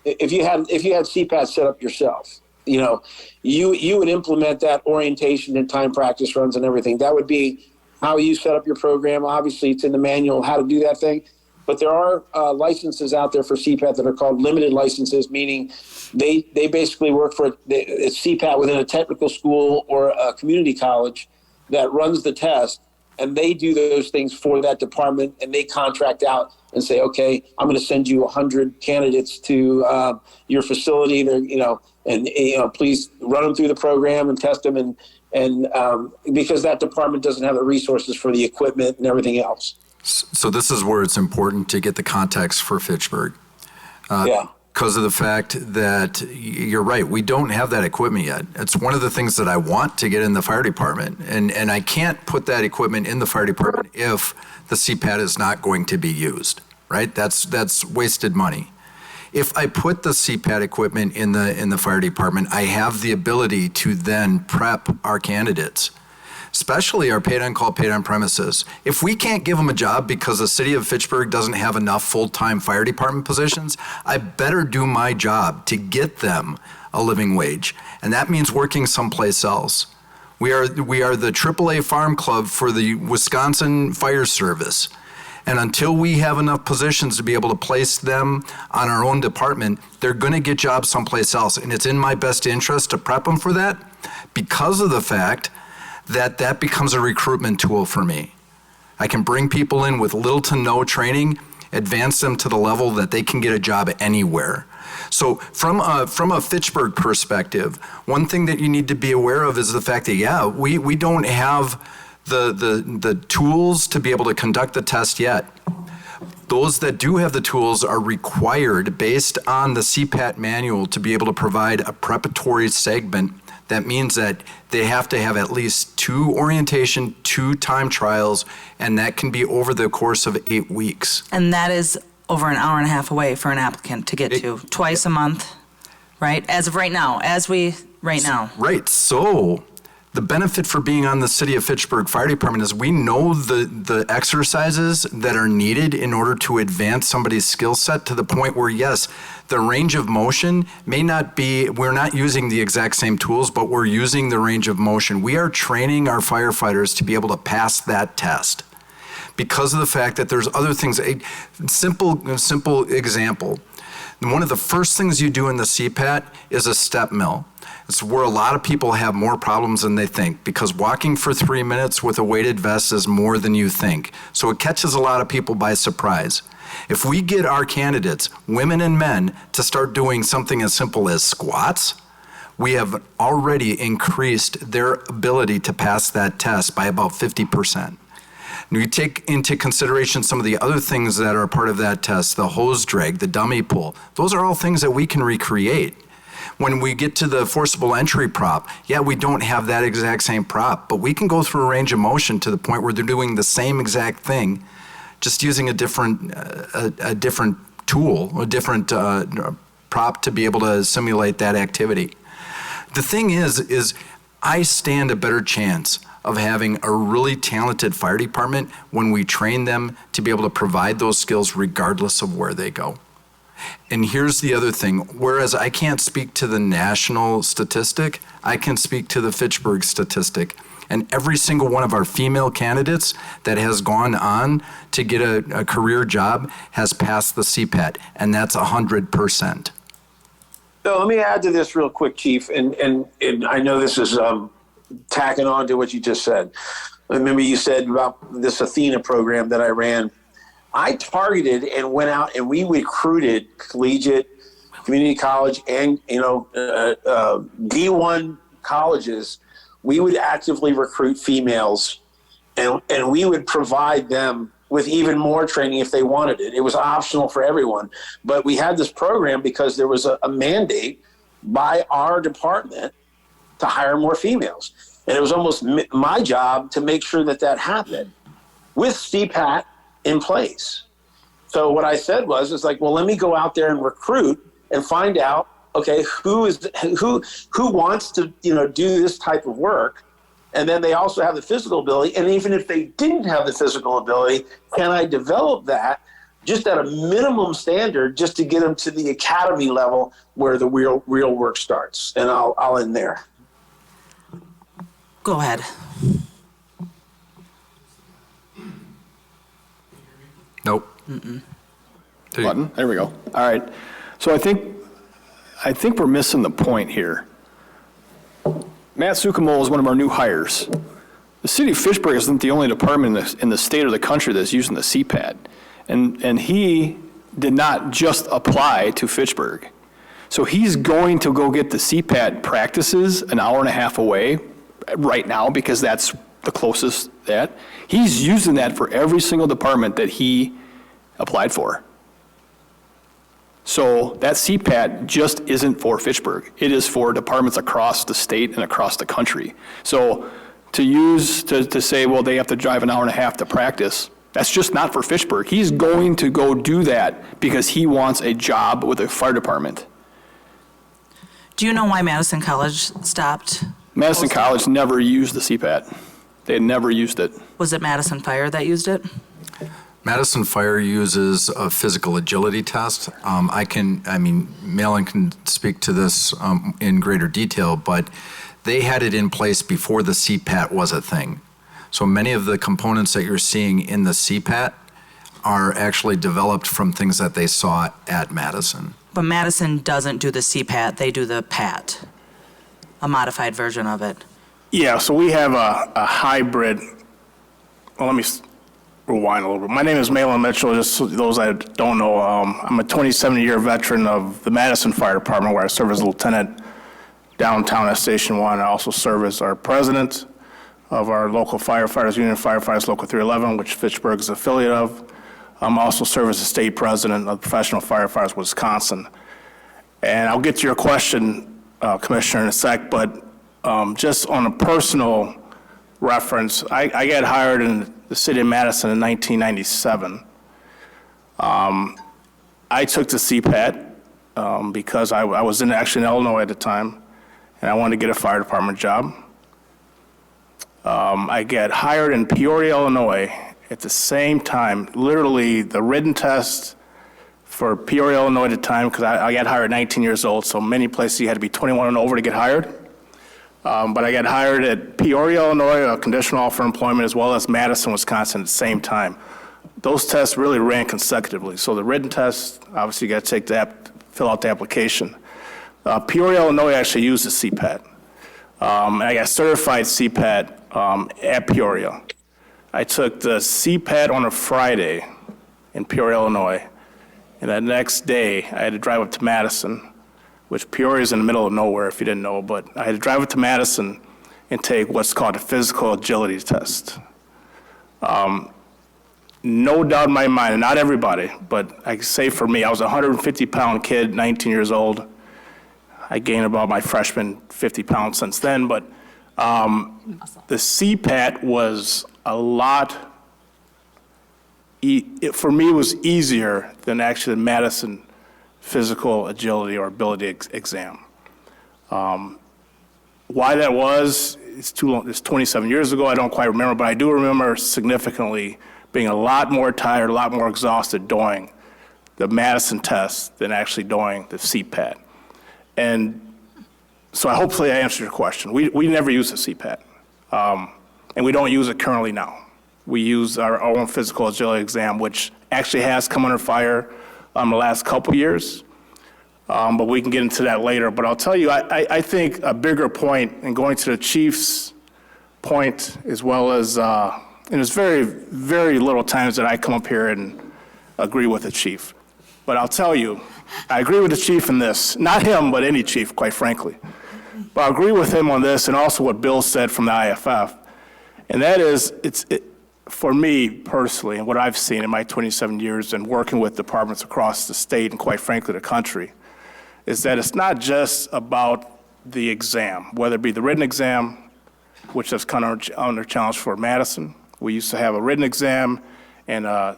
if you had CPAT set up yourself, you would implement that orientation and time practice runs and everything. That would be how you set up your program. Obviously, it's in the manual how to do that thing. But there are licenses out there for CPAT that are called limited licenses, meaning they basically work for it's CPAT within a technical school or a community college that runs the test, and they do those things for that department, and they contract out and say, okay, I'm going to send you 100 candidates to your facility. Please run them through the program and test them, and because that department doesn't have the resources for the equipment and everything else. So this is where it's important to get the context for Fitchburg. Because of the fact that you're right, we don't have that equipment yet. It's one of the things that I want to get in the fire department, and I can't put that equipment in the fire department if the CPAT is not going to be used, right? That's wasted money. If I put the CPAT equipment in the fire department, I have the ability to then prep our candidates, especially our paid on call, paid on premises. If we can't give them a job because the city of Fitchburg doesn't have enough full-time fire department positions, I better do my job to get them a living wage. And that means working someplace else. We are the AAA Farm Club for the Wisconsin Fire Service. And until we have enough positions to be able to place them on our own department, they're going to get jobs someplace else. And it's in my best interest to prep them for that because of the fact that becomes a recruitment tool for me. I can bring people in with little to no training, advance them to the level that they can get a job anywhere. So from a Fitchburg perspective, one thing that you need to be aware of is the fact that, we don't have the tools to be able to conduct the test yet. Those that do have the tools are required, based on the CPAT manual, to be able to provide a preparatory segment. That means that they have to have at least 2 orientation, 2 time trials, and that can be over the course of 8 weeks. And that is over an hour and a half away for an applicant to get to, twice a month, right? As of right now, Right, so the benefit for being on the City of Fitchburg Fire Department is we know the exercises that are needed in order to advance somebody's skill set to the point where, yes, the range of motion may not be, we're not using the exact same tools, but we're using the range of motion. We are training our firefighters to be able to pass that test because of the fact that there's other things. A simple example. And one of the first things you do in the CPAT is a step mill. It's where a lot of people have more problems than they think, because walking for 3 minutes with a weighted vest is more than you think. So it catches a lot of people by surprise. If we get our candidates, women and men, to start doing something as simple as squats, we have already increased their ability to pass that test by about 50%. And we take into consideration some of the other things that are part of that test, the hose drag, the dummy pull. Those are all things that we can recreate. When we get to the forcible entry prop, yeah, we don't have that exact same prop, but we can go through a range of motion to the point where they're doing the same exact thing, just using a different tool, a different prop to be able to simulate that activity. The thing is I stand a better chance of having a really talented fire department when we train them to be able to provide those skills regardless of where they go. And here's the other thing, whereas I can't speak to the national statistic, I can speak to the Fitchburg statistic. And every single one of our female candidates that has gone on to get a career job has passed the CPAT, and that's 100%. So let me add to this real quick, Chief, and I know this is tacking on to what you just said. Remember you said about this Athena program that I ran. I targeted and went out and we recruited collegiate, community college, and D1 colleges. We would actively recruit females, and we would provide them with even more training if they wanted it. It was optional for everyone, but we had this program because there was a mandate by our department to hire more females, and it was almost my job to make sure that happened with CPAT in place. So what I said was, well, let me go out there and recruit and find out, okay, who wants to, do this type of work. And then they also have the physical ability. And even if they didn't have the physical ability, can I develop that just at a minimum standard just to get them to the academy level where the real work starts? And I'll end there. Go ahead. Nope. Button, there we go. All right. So I think we're missing the point here. Matt Sukamol is one of our new hires. The city of Fitchburg isn't the only department in the state or the country that's using the CPAT. And he did not just apply to Fitchburg. So he's going to go get the CPAT practices an hour and a half away right now because that's the closest that. He's using that for every single department that he applied for. So that CPAT just isn't for Fitchburg. It is for departments across the state and across the country. So to say, well, they have to drive an hour and a half to practice, that's just not for Fitchburg. He's going to go do that because he wants a job with a fire department. Do you know why Madison College stopped? Madison College never used the CPAT. They had never used it. Was it Madison Fire that used it? Madison Fire uses a physical agility test. Malin can speak to this in greater detail, but they had it in place before the CPAT was a thing. So many of the components that you're seeing in the CPAT are actually developed from things that they saw at Madison. But Madison doesn't do the CPAT, they do the PAT, a modified version of it. Yeah, so we have a hybrid. Well, let me rewind a little bit. My name is Malin Mitchell. Just so those that don't know, I'm a 27-year veteran of the Madison Fire Department, where I serve as a lieutenant downtown at Station 1. I also serve as our president of our local firefighters union, Firefighters Local 311, which Fitchburg is an affiliate of. I also serve as the state president of Professional Firefighters Wisconsin. And I'll get to your question, Commissioner, in a sec, but just on a personal reference, I got hired in the city of Madison in 1997. I took the CPAT because I was actually in Illinois at the time, and I wanted to get a fire department job. I got hired in Peoria, Illinois at the same time. Literally, the written test for Peoria, Illinois at the time, because I got hired at 19 years old, so many places you had to be 21 and over to get hired. But I got hired at Peoria, Illinois, a conditional offer of employment, as well as Madison, Wisconsin at the same time. Those tests really ran consecutively. So the written test, obviously you got to take that fill out the application. Peoria, Illinois actually uses CPAT. And I got certified CPAT at Peoria. I took the CPAT on a Friday in Peoria, Illinois, and that next day I had to drive up to Madison, which Peoria is in the middle of nowhere if you didn't know, but I had to drive up to Madison and take what's called a physical agility test. No doubt in my mind, and not everybody, but I can say for me, I was a 150-pound kid, 19 years old. I gained about my freshman 50 pounds since then, but the CPAT was a lot, for me, it was easier than actually the Madison physical agility or ability exam. Why that was, it's too long, it's 27 years ago, I don't quite remember, but I do remember significantly being a lot more tired, a lot more exhausted doing the Madison test than actually doing the CPAT. And so hopefully I answered your question. We never use the CPAT, and we don't use it currently now. We use our own physical agility exam, which actually has come under fire the last couple of years, but we can get into that later. But I'll tell you, I think a bigger point, and going to the chief's point as well as, and there's very, very little times that I come up here and agree with the chief. But I'll tell you, I agree with the chief in this, not him, but any chief, quite frankly. But I agree with him on this and also what Bill said from the IFF. And that is, for me personally, and what I've seen in my 27 years and working with departments across the state and quite frankly the country, is that it's not just about the exam, whether it be the written exam, which is kind of under challenge for Madison. We used to have a written exam and a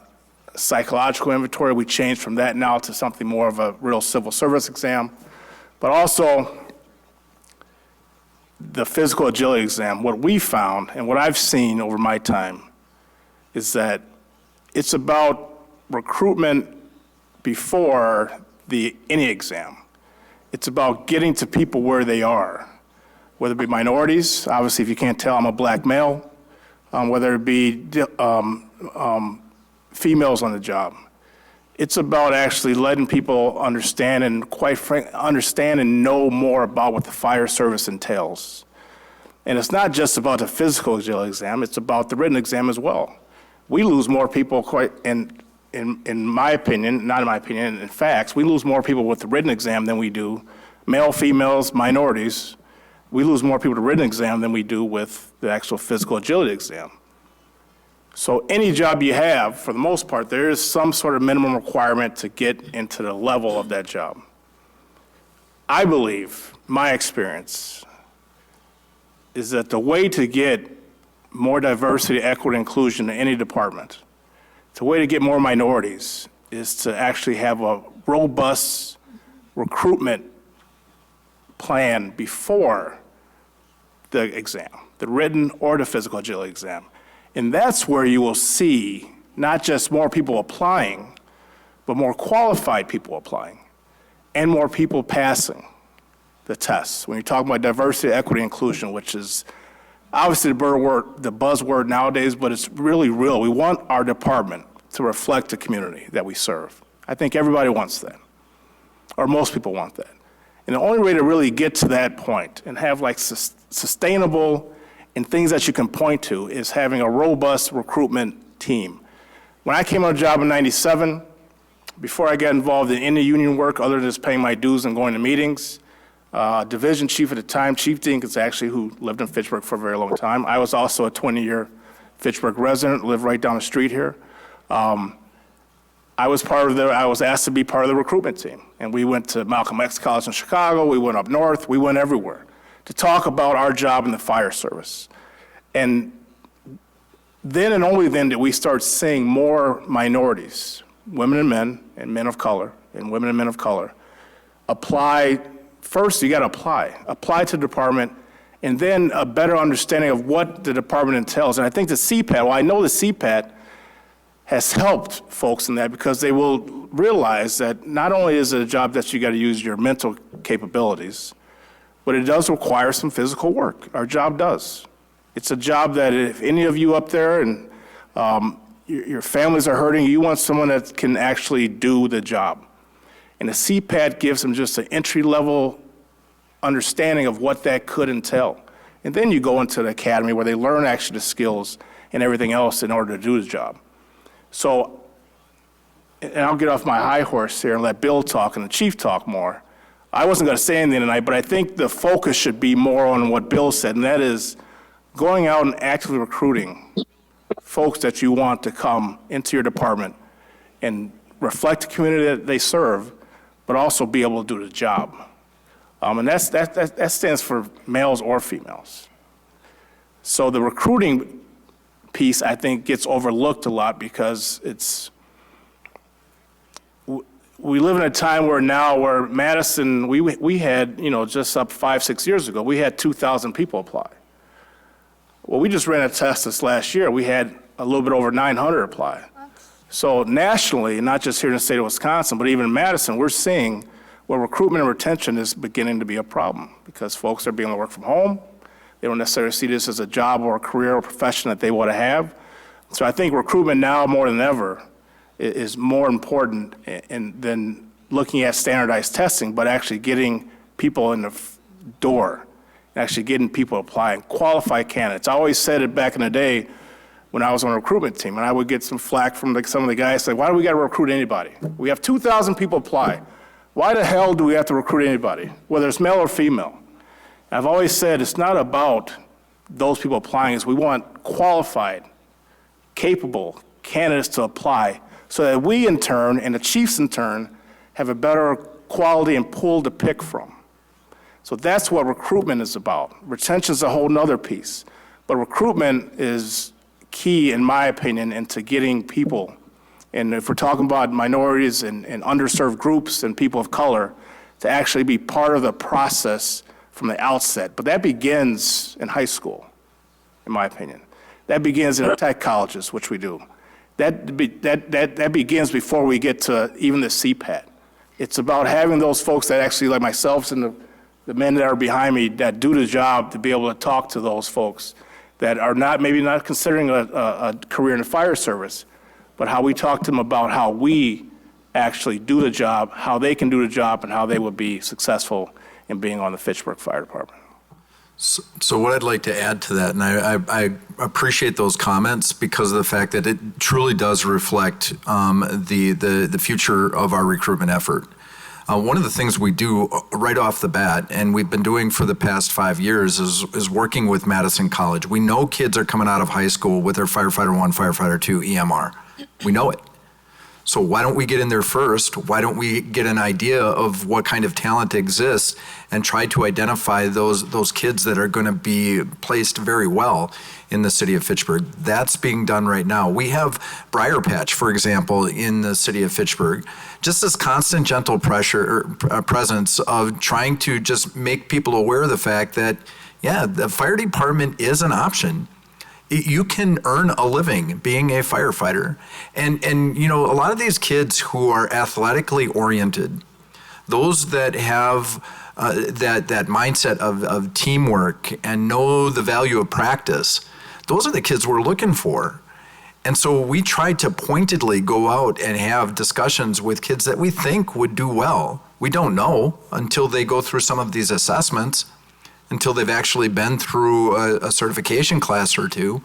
psychological inventory. We changed from that now to something more of a real civil service exam. But also the physical agility exam. What we found and what I've seen over my time is that it's about recruitment before any exam. It's about getting to people where they are, whether it be minorities. Obviously, if you can't tell, I'm a black male. Whether it be females on the job. It's about actually letting people understand and quite frankly, understand and know more about what the fire service entails. And it's not just about the physical agility exam, it's about the written exam as well. We lose more people in my opinion, not in my opinion, in facts, we lose more people with the written exam than we do, male, females, minorities. We lose more people to written exam than we do with the actual physical agility exam. So any job you have, for the most part, there is some sort of minimum requirement to get into the level of that job. I believe, my experience, is that the way to get more diversity, equity, inclusion in any department, the way to get more minorities is to actually have a robust recruitment plan before the exam, the written or the physical agility exam. And that's where you will see not just more people applying, but more qualified people applying and more people passing the tests. When you're talking about diversity, equity, inclusion, which is obviously the buzzword nowadays, but it's really real. We want our department to reflect the community that we serve. I think everybody wants that, or most people want that. And the only way to really get to that point and have like sustainable and things that you can point to is having a robust recruitment team. When I came on the job in '97, before I got involved in any union work other than just paying my dues and going to meetings, division chief at the time, Chief Dinkins actually, who lived in Fitchburg for a very long time. I was also a 20-year Fitchburg resident, lived right down the street here. I was asked to be part of the recruitment team. And we went to Malcolm X College in Chicago, we went up north, we went everywhere to talk about our job in the fire service. And then and only then did we start seeing more minorities, women and men of color, and women and men of color, apply. First, you got to apply to the department, and then a better understanding of what the department entails. And I think the CPAT, well, I know the CPAT has helped folks in that because they will realize that not only is it a job that you got to use your mental capabilities, but it does require some physical work. Our job does. It's a job that if any of you up there and your families are hurting, you want someone that can actually do the job. And the CPAT gives them just an entry-level understanding of what that could entail. And then you go into the academy where they learn actually the skills and everything else in order to do the job. So, and I'll get off my high horse here and let Bill talk and the chief talk more. I wasn't going to say anything tonight, but I think the focus should be more on what Bill said, and that is going out and actively recruiting folks that you want to come into your department and reflect the community that they serve, but also be able to do the job. And that stands for males or females. So the recruiting piece, I think, gets overlooked a lot because we live in a time where Madison, we had, just up 5-6 years ago, we had 2,000 people apply. Well, we just ran a test this last year. We had a little bit over 900 apply. So nationally, not just here in the state of Wisconsin, but even in Madison, we're seeing where recruitment and retention is beginning to be a problem because folks are being able to work from home. They don't necessarily see this as a job or a career or profession that they want to have. So I think recruitment now more than ever is more important than looking at standardized testing, but actually getting people in the door, actually getting people applying, qualified candidates. I always said it back in the day when I was on a recruitment team, and I would get some flack from some of the guys say, why do we got to recruit anybody? We have 2,000 people apply. Why the hell do we have to recruit anybody, whether it's male or female? I've always said it's not about those people applying, we want qualified, capable candidates to apply so that we in turn and the chiefs in turn have a better quality and pool to pick from. So that's what recruitment is about. Retention is a whole nother piece. But recruitment is key, in my opinion, into getting people. And if we're talking about minorities and underserved groups and people of color, to actually be part of the process from the outset. But that begins in high school, in my opinion. That begins in tech colleges, which we do. That begins before we get to even the CPAT. It's about having those folks that actually, like myself and the men that are behind me, that do the job to be able to talk to those folks that are maybe not considering a career in the fire service, but how we talk to them about how we actually do the job, how they can do the job, and how they will be successful in being on the Fitchburg Fire Department. So what I'd like to add to that, and I appreciate those comments because of the fact that it truly does reflect the future of our recruitment effort. One of the things we do right off the bat, and we've been doing for the past 5 years, is working with Madison College. We know kids are coming out of high school with their Firefighter 1, Firefighter 2 EMR. We know it. So why don't we get in there first? Why don't we get an idea of what kind of talent exists and try to identify those kids that are going to be placed very well in the city of Fitchburg? That's being done right now. We have Briar Patch, for example, in the city of Fitchburg. Just this constant gentle presence of trying to just make people aware of the fact that, yeah, the fire department is an option. You can earn a living being a firefighter. And a lot of these kids who are athletically oriented, those that have that mindset of teamwork and know the value of practice, those are the kids we're looking for. And so we try to pointedly go out and have discussions with kids that we think would do well. We don't know until they go through some of these assessments, until they've actually been through a certification class or two.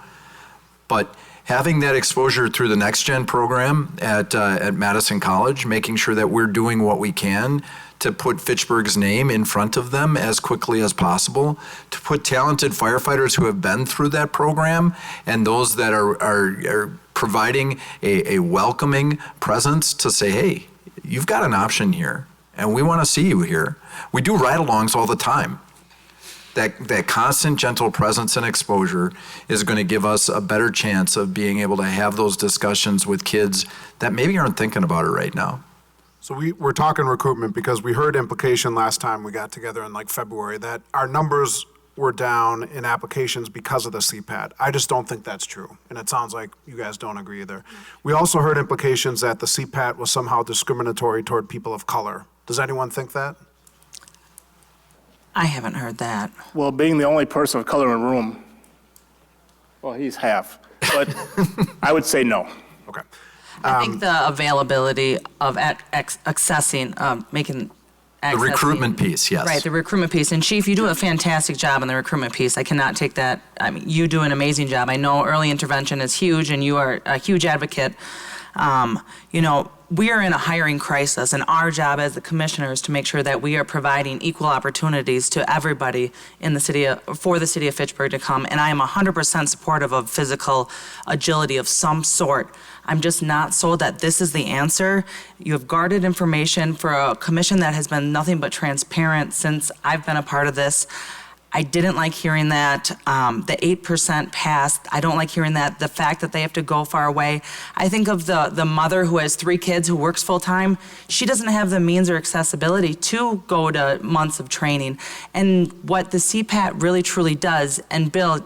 But having that exposure through the Next Gen program at Madison College, making sure that we're doing what we can to put Fitchburg's name in front of them as quickly as possible, to put talented firefighters who have been through that program and those that are providing a welcoming presence to say, hey, you've got an option here, and we want to see you here. We do ride-alongs all the time. That constant gentle presence and exposure is going to give us a better chance of being able to have those discussions with kids that maybe aren't thinking about it right now. So we're talking recruitment because we heard implication last time we got together in February that our numbers were down in applications because of the CPAT. I just don't think that's true, and it sounds like you guys don't agree either. We also heard implications that the CPAT was somehow discriminatory toward people of color. Does anyone think that? I haven't heard that. Well, being the only person of color in the room, well, he's half, but I would say no. Okay. I think the availability of making The recruitment piece, yes. Right, the recruitment piece. And Chief, you do a fantastic job on the recruitment piece. I cannot take that. I mean, you do an amazing job. I know early intervention is huge, and you are a huge advocate. We are in a hiring crisis, and our job as the commissioners to make sure that we are providing equal opportunities to everybody in the for the city of Fitchburg to come. And I am 100% supportive of physical agility of some sort. I'm just not sold that this is the answer. You have guarded information for a commission that has been nothing but transparent since I've been a part of this. I didn't like hearing that. The 8% passed. I don't like hearing that. The fact that they have to go far away. I think of the mother who has 3 kids who works full time. She doesn't have the means or accessibility to go to months of training. And what the CPAT really truly does, and Bill,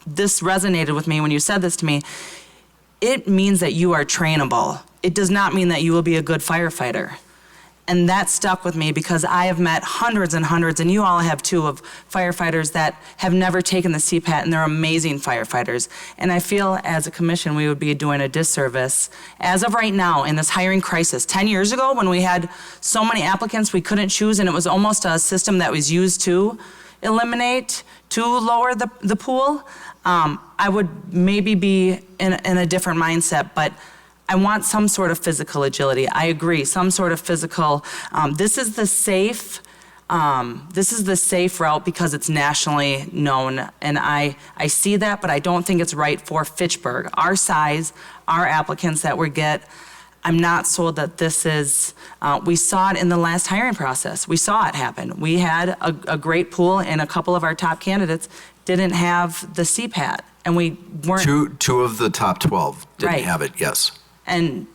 this resonated with me when you said this to me, it means that you are trainable. It does not mean that you will be a good firefighter. And that stuck with me because I have met hundreds and hundreds, and you all have too, of firefighters that have never taken the CPAT, and they're amazing firefighters. And I feel as a commission we would be doing a disservice as of right now in this hiring crisis. 10 years ago when we had so many applicants we couldn't choose, and it was almost a system that was used to eliminate, to lower the pool, I would maybe be in a different mindset, but I want some sort of physical agility. I agree, some sort of physical. This is the safe route because it's nationally known, and I see that, but I don't think it's right for Fitchburg. Our size, our applicants that we get, I'm not sold that this is, we saw it in the last hiring process. We saw it happen. We had a great pool, and a couple of our top candidates didn't have the CPAT, and we weren't. Two of the top 12 didn't Right. have it, yes. And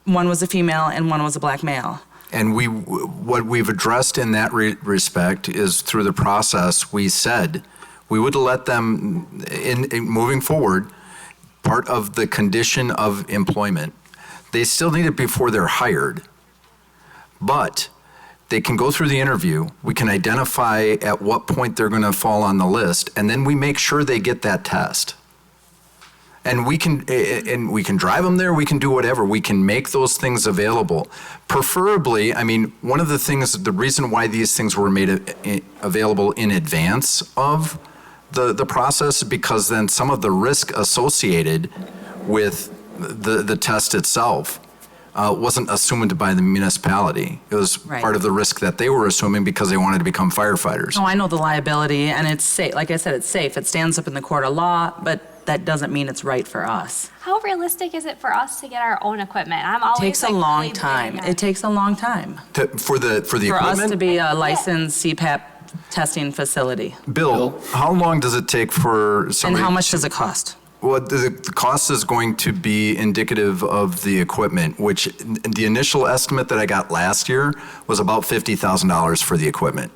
one was a female and one was a black male. And what we've addressed in that respect is through the process, we said we would let them, in moving forward, part of the condition of employment. They still need it before they're hired, but they can go through the interview. We can identify at what point they're going to fall on the list, and then we make sure they get that test. And we can drive them there, we can do whatever, we can make those things available. Preferably, I mean, one of the things, the reason why these things were made available in advance of the process is because then some of the risk associated with the test itself wasn't assumed by the municipality. It was Right. part of the risk that they were assuming because they wanted to become firefighters. Oh, I know the liability, and it's safe. Like I said, it's safe. It stands up in the court of law, but that doesn't mean it's right for us. How realistic is it for us to get our own equipment? I'm It always takes a like, long really time. big on- It takes a long time For the for us equipment? to be a licensed CPAP testing facility. Bill, how long does it take for And somebody? how much does it cost? Well, the cost is going to be indicative of the equipment, which the initial estimate that I got last year was about $50,000 for the equipment,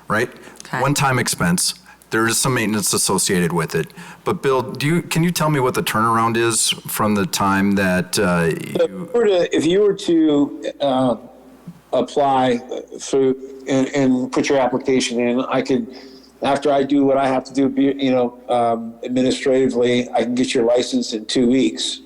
right? Okay. One-time expense. There is some maintenance associated with it. But Bill, can you tell me what the turnaround is from the time that If you were to apply through and put your application in, I could, after I do what I have to do, administratively, I can get your license in 2 weeks.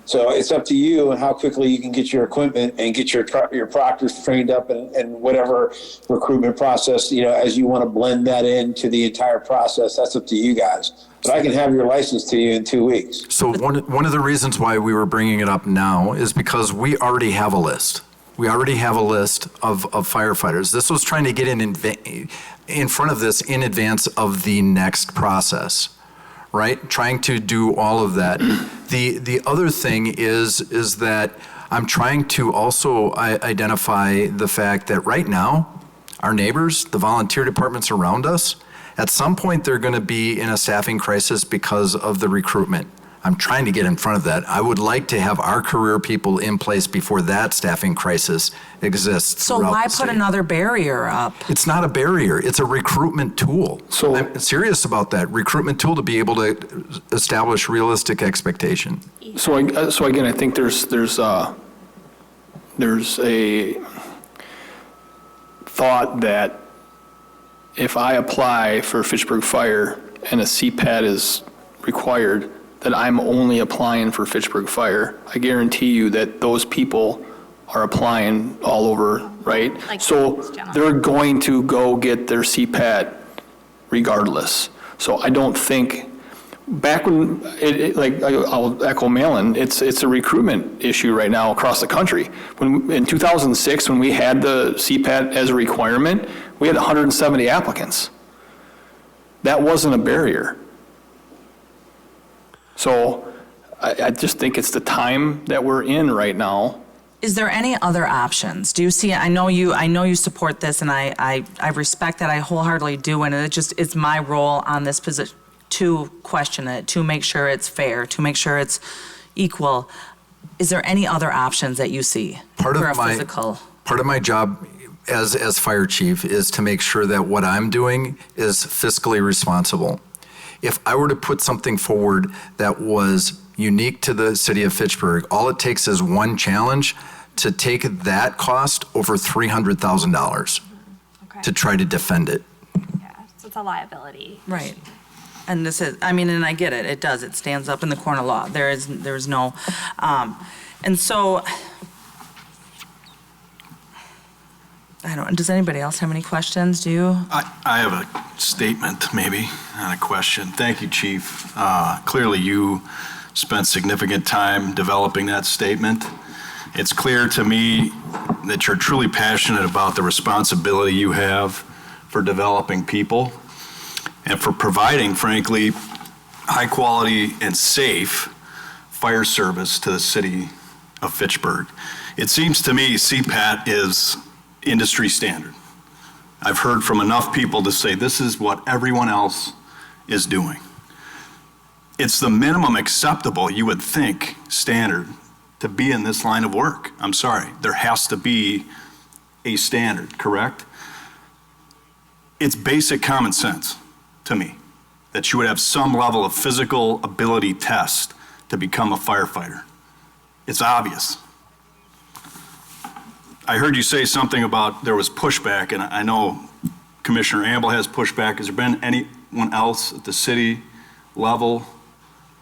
So it's up to you and how quickly you can get your equipment and get your proctors trained up and whatever recruitment process, as you want to blend that into the entire process, that's up to you guys. But I can have your license to you in 2 weeks. So one of the reasons why we were bringing it up now is because we already have a list. We already have a list of firefighters. This was trying to get in front of this in advance of the next process, right? Trying to do all of that. The other thing is that I'm trying to also identify the fact that right now, our neighbors, the volunteer departments around us, at some point they're going to be in a staffing crisis because of the recruitment. I'm trying to get in front of that. I would like to have our career people in place before that staffing crisis exists. So throughout why the put state. another barrier up? It's not a barrier. It's a recruitment tool. So- I'm serious about that. Recruitment tool to be able to establish realistic expectation. So again, I think there's a thought that if I apply for Fitchburg Fire and a CPAT is required, that I'm only applying for Fitchburg Fire. I guarantee you that those people are applying all over, right? Like So this gentleman. they're going to go get their CPAT regardless. So I don't think, back when, I'll echo Malin, it's a recruitment issue right now across the country. In 2006, when we had the CPAT as a requirement, we had 170 applicants. That wasn't a barrier. So I just think it's the time that we're in right now. Is there any other options? Do you see, I know you support this, and I respect that, I wholeheartedly do, and it's my role on this position to question it, to make sure it's fair, to make sure it's equal. Is there any other options that you see for a physical? Part of my job as fire chief is to make sure that what I'm doing is fiscally responsible. If I were to put something forward that was unique to the city of Fitchburg, all it takes is one challenge to take that cost over $300,000 Okay. to try to defend it. Yeah, so it's a liability. Right. And this is, I mean, and I get it, it does, it stands up in the corner law. There's no, and so, I don't, does anybody else have any questions? Do you? I have a statement, maybe, not a question. Thank you, Chief. Clearly, you spent significant time developing that statement. It's clear to me that you're truly passionate about the responsibility you have for developing people and for providing, frankly, high-quality and safe fire service to the city of Fitchburg. It seems to me CPAT is industry standard. I've heard from enough people to say this is what everyone else is doing. It's the minimum acceptable, you would think, standard to be in this line of work. I'm sorry, there has to be a standard, correct? It's basic common sense to me that you would have some level of physical ability test to become a firefighter. It's obvious. I heard you say something about there was pushback, and I know Commissioner Amble has pushback. Has there been anyone else at the city level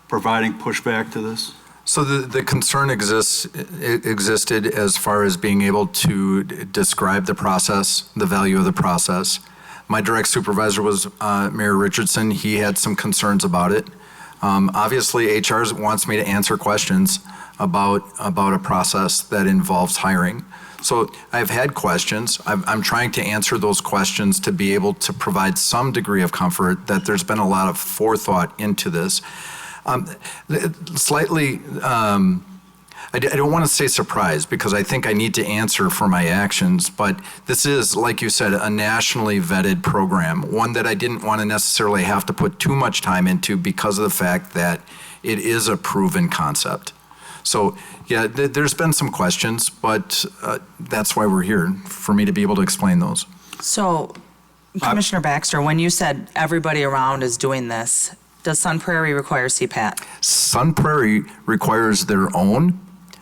providing pushback to this? So the concern existed as far as being able to describe the process, the value of the process. My direct supervisor was Mayor Richardson. He had some concerns about it. Obviously, HR wants me to answer questions about a process that involves hiring. So I've had questions. I'm trying to answer those questions to be able to provide some degree of comfort that there's been a lot of forethought into this. Slightly, I don't want to say surprised because I think I need to answer for my actions, but this is, like you said, a nationally vetted program, one that I didn't want to necessarily have to put too much time into because of the fact that it is a proven concept. So, yeah, there's been some questions, but that's why we're here, for me to be able to explain those. So, Commissioner Baxter, when you said everybody around is doing this, does Sun Prairie require CPAT? Sun Prairie requires their own.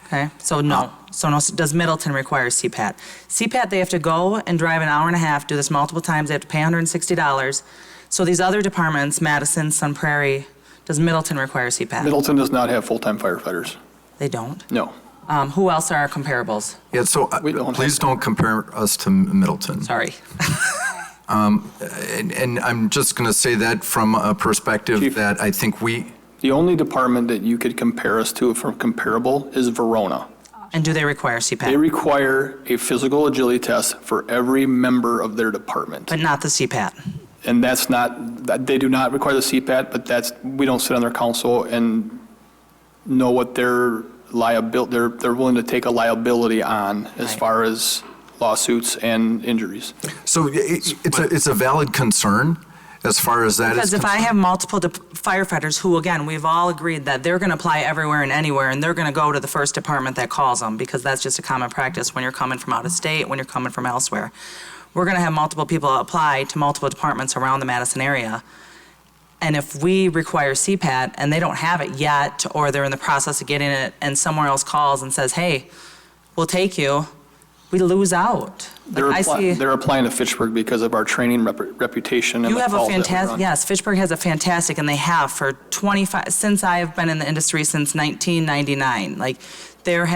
Okay, so no. So no, does Middleton require CPAT? CPAT, they have to go and drive an hour and a half, do this multiple times, they have to pay $160. So these other departments, Madison, Sun Prairie, does Middleton require CPAT? Middleton does not have full-time firefighters. They don't? No. Who else are our comparables? Yeah, so please don't compare us to Middleton. Sorry. And I'm just going to say that from a perspective Chief, that I think the only department that you could compare us to for comparable is Verona. And do they require They CPAT? require a physical agility test for every member of their department. But not the CPAT? And that's not, they do not require the CPAT, but we don't sit on their council and know what their liability, they're willing to take a liability on as Right. far as lawsuits and injuries. so it's a valid concern as far as that is Because if I concerned. have multiple firefighters who, again, we've all agreed that they're going to apply everywhere and anywhere, and they're going to go to the first department that calls them, because that's just a common practice when you're coming from out of state, when you're coming from elsewhere. We're going to have multiple people apply to multiple departments around the Madison area. And if we require CPAT and they don't have it yet, or they're in the process of getting it, and somewhere else calls and says, hey, we'll take you, we lose out. Like, They're applying to Fitchburg because of our training reputation and You the have a calls that we fantastic, run. yes, Fitchburg has a fantastic, and they have for 25, since I have been in the industry since 1999. Like, there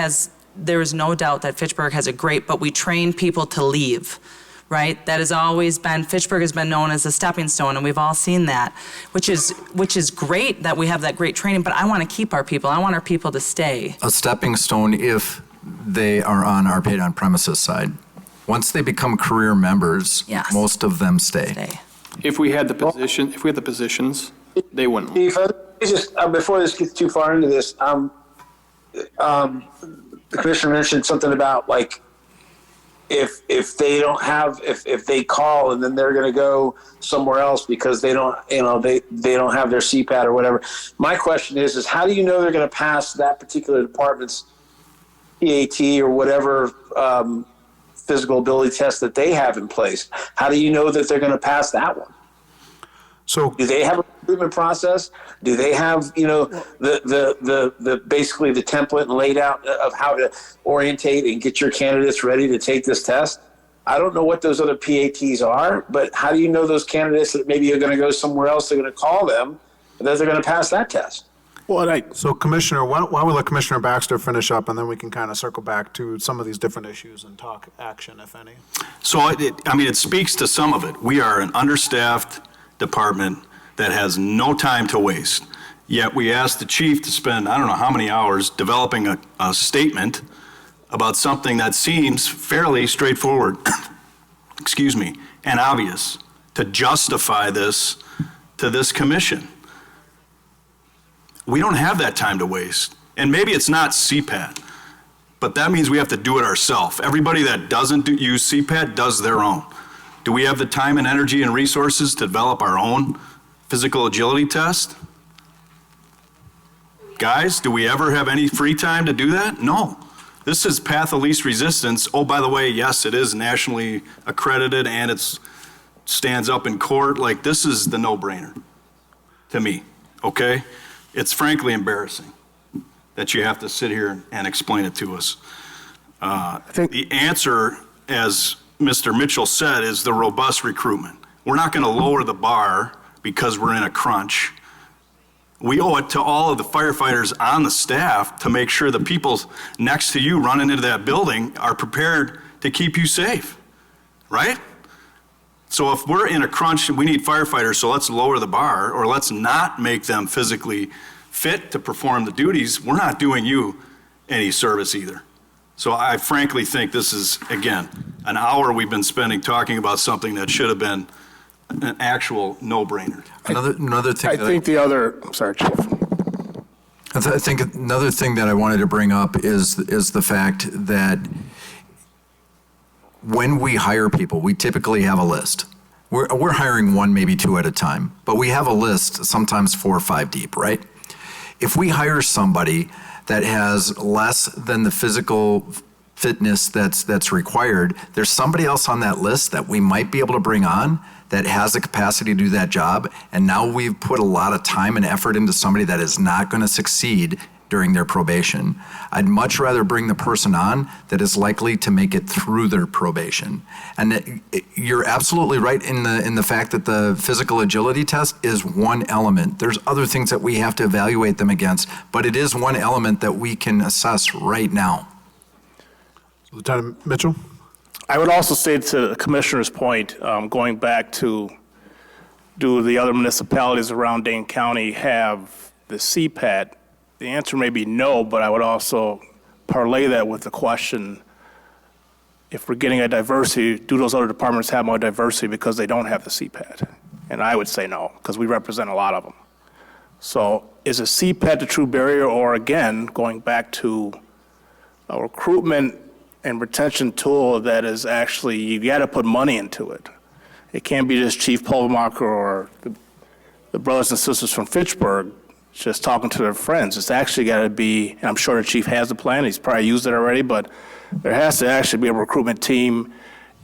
is no doubt that Fitchburg has a great, but we train people to leave, right? That has always been, Fitchburg has been known as a stepping stone, and we've all seen that, which is great that we have that great training, but I want to keep our people. I want our people to stay. A stepping stone if they are on our paid on premises side. Once they become career members, Yes. most of them stay. Stay. If we had the positions, they wouldn't. Chief, just before this gets too far into this, the commissioner mentioned something about like if they don't have if they call and then they're going to go somewhere else because they don't they don't have their CPAT or whatever. My question is how do you know they're going to pass that particular department's PAT or whatever physical ability test that they have in place? How do you know that they're going to pass that one? So Do they have a recruitment process? Do they have, the basically the template laid out of how to orientate and get your candidates ready to take this test? I don't know what those other PATs are, but how do you know those candidates that maybe are going to go somewhere else, they're going to call them, and that they're going to pass that test? So Commissioner, why don't we let Commissioner Baxter finish up, and then we can kind of circle back to some of these different issues and talk action, if any. So, it speaks to some of it. We are an understaffed department that has no time to waste. Yet we asked the chief to spend, I don't know how many hours, developing a statement about something that seems fairly straightforward, excuse me, and obvious to justify this to this commission. We don't have that time to waste. And maybe it's not CPAT, but that means we have to do it ourselves. Everybody that doesn't use CPAT does their own. Do we have the time and energy and resources to develop our own physical agility test? Guys, do we ever have any free time to do that? No. This is path of least resistance. Oh, by the way, yes, it is nationally accredited and it stands up in court. Like, this is the no-brainer to me, okay? It's frankly embarrassing that you have to sit here and explain it to us. The answer, as Mr. Mitchell said, is the robust recruitment. We're not going to lower the bar because we're in a crunch. We owe it to all of the firefighters on the staff to make sure the people next to you running into that building are prepared to keep you safe, right? So if we're in a crunch and we need firefighters, so let's lower the bar, or let's not make them physically fit to perform the duties, we're not doing you any service either. So I frankly think this is, again, an hour we've been spending talking about something that should have been an actual no-brainer. Another thing. Sorry, Chief. I think another thing that I wanted to bring up is the fact that when we hire people, we typically have a list. We're hiring one, maybe two at a time, but we have a list, sometimes 4 or 5 deep, right? If we hire somebody that has less than the physical fitness that's required, there's somebody else on that list that we might be able to bring on that has the capacity to do that job, and now we've put a lot of time and effort into somebody that is not going to succeed during their probation. I'd much rather bring the person on that is likely to make it through their probation. And you're absolutely right in the fact that the physical agility test is one element. There's other things that we have to evaluate them against, but it is one element that we can assess right now. Lieutenant Mitchell? I would also say to the Commissioner's point, going back to, do the other municipalities around Dane County have the CPAT? The answer may be no, but I would also parlay that with the question, if we're getting a diversity, do those other departments have more diversity because they don't have the CPAT? And I would say no, because we represent a lot of them. So is a CPAT the true barrier, or again, going back to a recruitment and retention tool that is actually, you got to put money into it. It can't be just Chief Polmacher or the brothers and sisters from Fitchburg just talking to their friends. It's actually got to be, and I'm sure the chief has a plan, he's probably used it already, but there has to actually be a recruitment team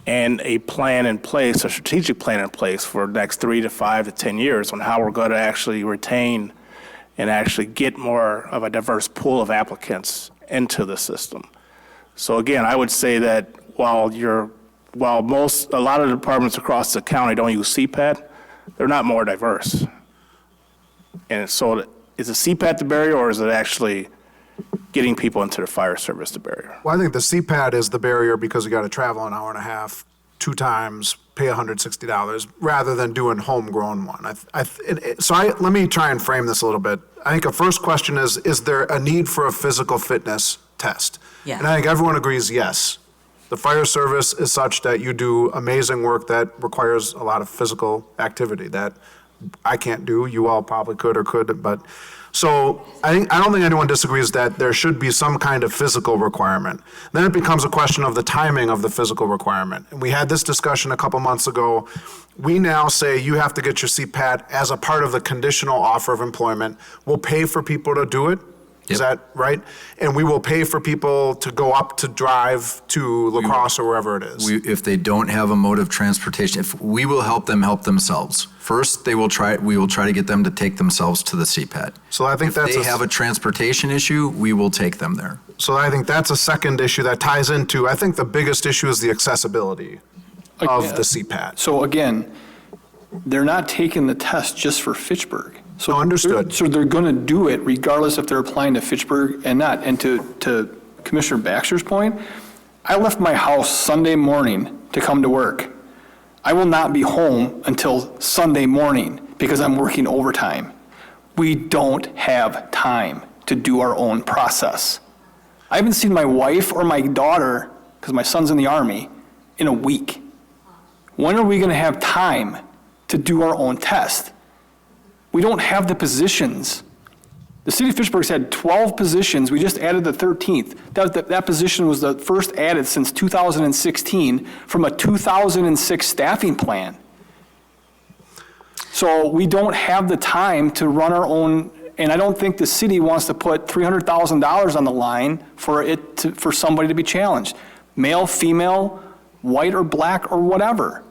and a plan in place, a strategic plan in place for the next 3 to 5 to 10 years on how we're going to actually retain and actually get more of a diverse pool of applicants into the system. So again, I would say that while a lot of departments across the county don't use CPAT, they're not more diverse. And so is the CPAT the barrier, or is it actually getting people into the fire service the barrier? Well, I think the CPAT is the barrier because you got to travel an hour and a half, 2 times, pay $160, rather than doing homegrown one. Let me try and frame this a little bit. I think a first question is there a need for a physical fitness test? Yeah. And I think everyone agrees, yes. The fire service is such that you do amazing work that requires a lot of physical activity that I can't do. You all probably could or could, but so I don't think anyone disagrees that there should be some kind of physical requirement. Then it becomes a question of the timing of the physical requirement. And we had this discussion a couple months ago. We now say you have to get your CPAT as a part of the conditional offer of employment. We'll pay for people to do it. Is that right? And we will pay for people to go up to drive to La Crosse or wherever it is. If they don't have a mode of transportation, we will help them help themselves. First, we will try to get them to take themselves to the CPAT. So I think if they have a transportation issue, we will take them there. So I think that's a second issue that ties into, I think the biggest issue is the accessibility of the CPAT. So again, they're not taking the test just for Fitchburg. So understood. So they're going to do it regardless if they're applying to Fitchburg and not. And to Commissioner Baxter's point, I left my house Sunday morning to come to work. I will not be home until Sunday morning because I'm working overtime. We don't have time to do our own process. I haven't seen my wife or my daughter, because my son's in the Army, in a week. When are we going to have time to do our own test? We don't have the positions. The city of Fitchburg's had 12 positions. We just added the 13th. That position was the first added since 2016 from a 2006 staffing plan. So we don't have the time to run our own, and I don't think the city wants to put $300,000 on the line for somebody to be challenged. Male, female, white or black or whatever.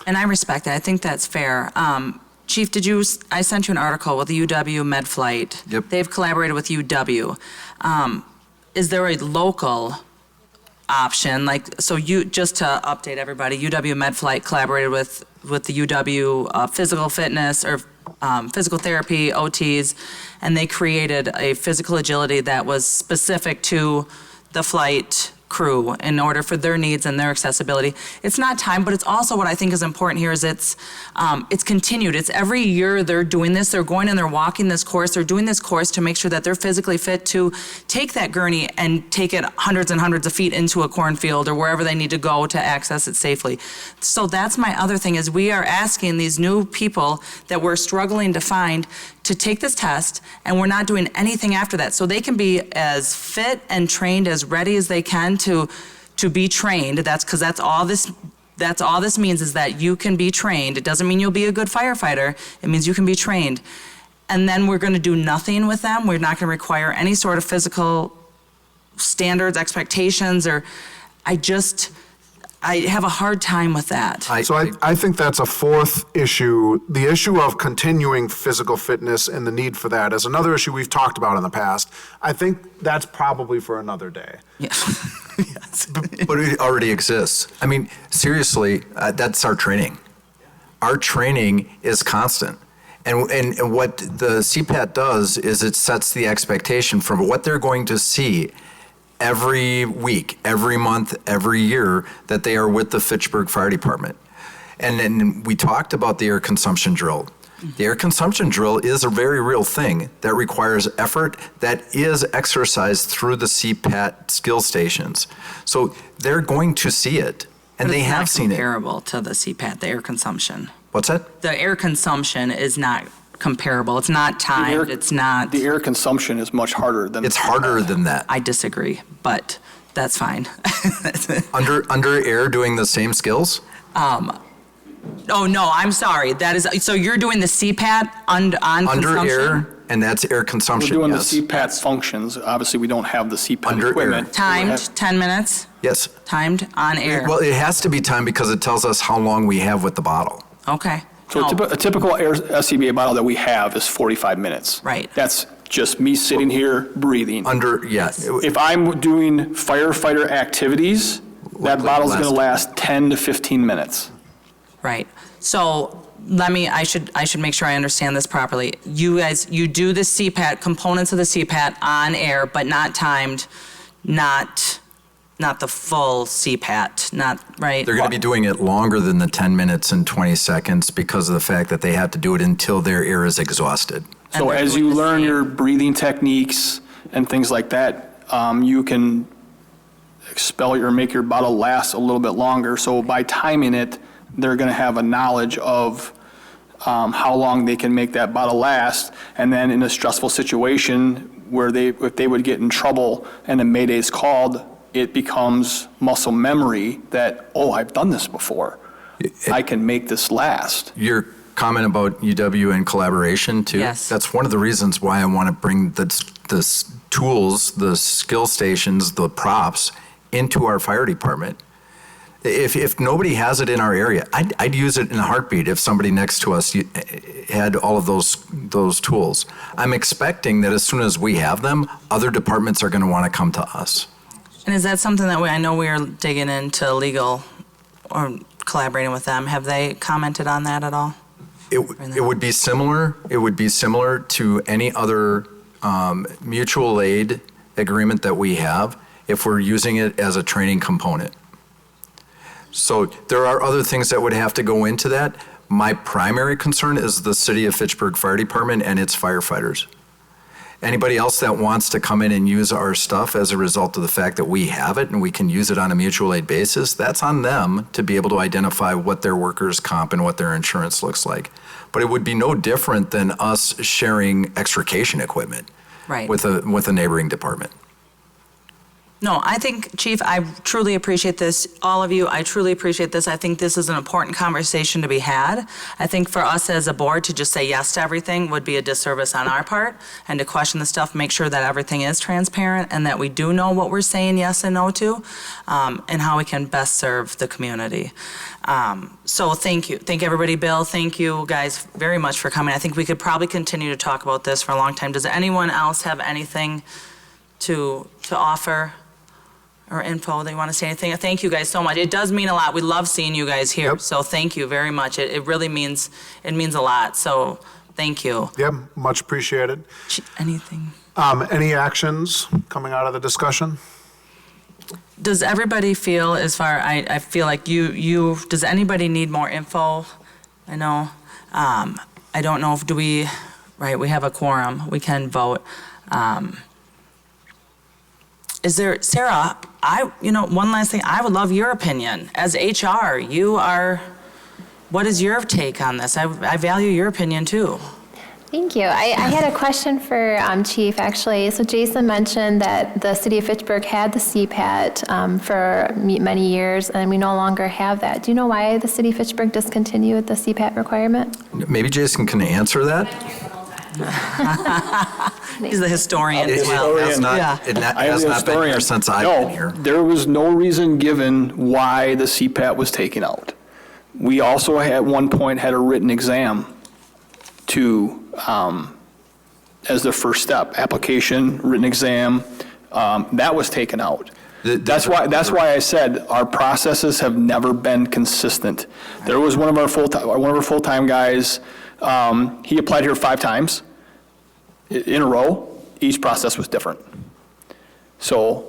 And I respect that. I think that's fair. Chief, I sent you an article with the UW MedFlight. Yep. They've collaborated with UW. Is there a local option? Just to update everybody, UW MedFlight collaborated with the UW physical fitness or physical therapy, OTs, and they created a physical agility that was specific to the flight crew in order for their needs and their accessibility. It's not time, but it's also what I think is important here is it's continued. It's every year they're doing this. They're going and they're walking this course. They're doing this course to make sure that they're physically fit to take that gurney and take it hundreds and hundreds of feet into a cornfield or wherever they need to go to access it safely. So that's my other thing is we are asking these new people that we're struggling to find to take this test, and we're not doing anything after that. So they can be as fit and trained, as ready as they can to be trained. That's all this means is that you can be trained. It doesn't mean you'll be a good firefighter. It means you can be trained. And then we're going to do nothing with them. We're not going to require any sort of physical standards, expectations, or I have a hard time with that. I think that's a fourth issue. The issue of continuing physical fitness and the need for that is another issue we've talked about in the past. I think that's probably for another day. Yeah. Yes. But it already exists. I mean, seriously, that's our training. Our training is constant. And what the CPAT does is it sets the expectation for what they're going to see every week, every month, every year that they are with the Fitchburg Fire Department. And then we talked about the air consumption drill. The air consumption drill is a very real thing that requires effort that is exercised through the CPAT skill stations. So they're going to see it, and they have seen it. It's not comparable to the CPAT, the air consumption. What's that? The air consumption is not comparable. It's not timed. It's not. The air consumption is much harder than. It's harder than that. I disagree, but that's fine. Under air doing the same skills? Oh, no, I'm sorry. That is, so you're doing the CPAT on consumption? Under air, and that's air We're consumption, doing yes. the CPAT functions. Obviously, we don't have the CPAT Under air. equipment. Timed, 10 minutes? Yes. Timed on air? Well, it has to be timed because it tells us how long we have with the bottle. Okay. So No. a typical air SCBA bottle that we have is 45 minutes. Right. That's just me sitting here breathing. If I'm doing firefighter activities, that bottle's going to last 10 to 15 minutes. Right. So I should make sure I understand this properly. You guys, you do the CPAT, components of the CPAT on air, but not timed, not the full CPAT, not, right? They're going to be doing it longer than the 10 minutes and 20 seconds because of the fact that they have to do it until their air is exhausted. So as you learn your breathing techniques and things like that, you can make your bottle last a little bit longer. So by timing it, they're going to have a knowledge of how long they can make that bottle last. And then in a stressful situation where if they would get in trouble and a mayday is called, it becomes muscle memory that, oh, I've done this before. I can make this last. Your comment about UW and collaboration too. Yes. That's one of the reasons why I want to bring the tools, the skill stations, the props into our fire department. If nobody has it in our area, I'd use it in a heartbeat if somebody next to us had all of those tools. I'm expecting that as soon as we have them, other departments are going to want to come to us. And is that something that I know we are digging into legal or collaborating with them? Have they commented on that at all? It would be similar. It would be similar to any other mutual aid agreement that we have if we're using it as a training component. So there are other things that would have to go into that. My primary concern is the City of Fitchburg Fire Department and its firefighters. Anybody else that wants to come in and use our stuff as a result of the fact that we have it and we can use it on a mutual aid basis, that's on them to be able to identify what their workers' comp and what their insurance looks like. But it would be no different than us sharing extrication equipment with a neighboring department. No, I think, Chief, I truly appreciate this. All of you, I truly appreciate this. I think this is an important conversation to be had. I think for us as a board to just say yes to everything would be a disservice on our part, and to question the stuff, make sure that everything is transparent and that we do know what we're saying yes and no to, and how we can best serve the community. So thank you. Thank everybody. Bill, thank you guys very much for coming. I think we could probably continue to talk about this for a long time. Does anyone else have anything to offer? Or info, they want to say anything? Thank you guys so much. It does mean a lot. We love seeing you guys here. Yep. So thank you very much. It really means a lot. So thank you. Yep, much appreciated. Anything? Any actions coming out of the discussion? Does everybody feel I feel like does anybody need more info? I know. I don't know if we have a quorum. We can vote. Is there, Sarah, one last thing, I would love your opinion. As HR, what is your take on this? I value your opinion too. Thank you. I had a question for Chief, actually. So Jason mentioned that the City of Fitchburg had the CPAT for many years, and we no longer have that. Do you know why the City of Fitchburg discontinued the CPAT requirement? Maybe Jason can answer that. He's the historian as well. It has not been here since I've been here. There was no reason given why the CPAT was taken out. We also at one point had a written exam as the first step, application, written exam, that was taken out. That's why I said our processes have never been consistent. There was one of our full-time guys, he applied here 5 times in a row. Each process was different. So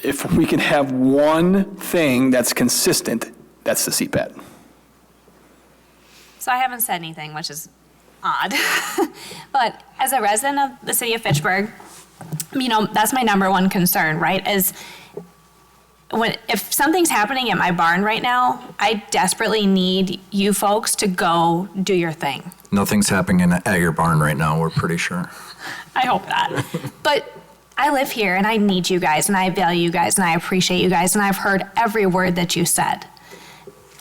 if we can have one thing that's consistent, that's the CPAT. So I haven't said anything, which is odd. But as a resident of the city of Fitchburg, that's my number one concern, right? If something's happening at my barn right now, I desperately need you folks to go do your thing. Nothing's happening at your barn right now, we're pretty sure. I hope that. But I live here and I need you guys and I value you guys and I appreciate you guys and I've heard every word that you said.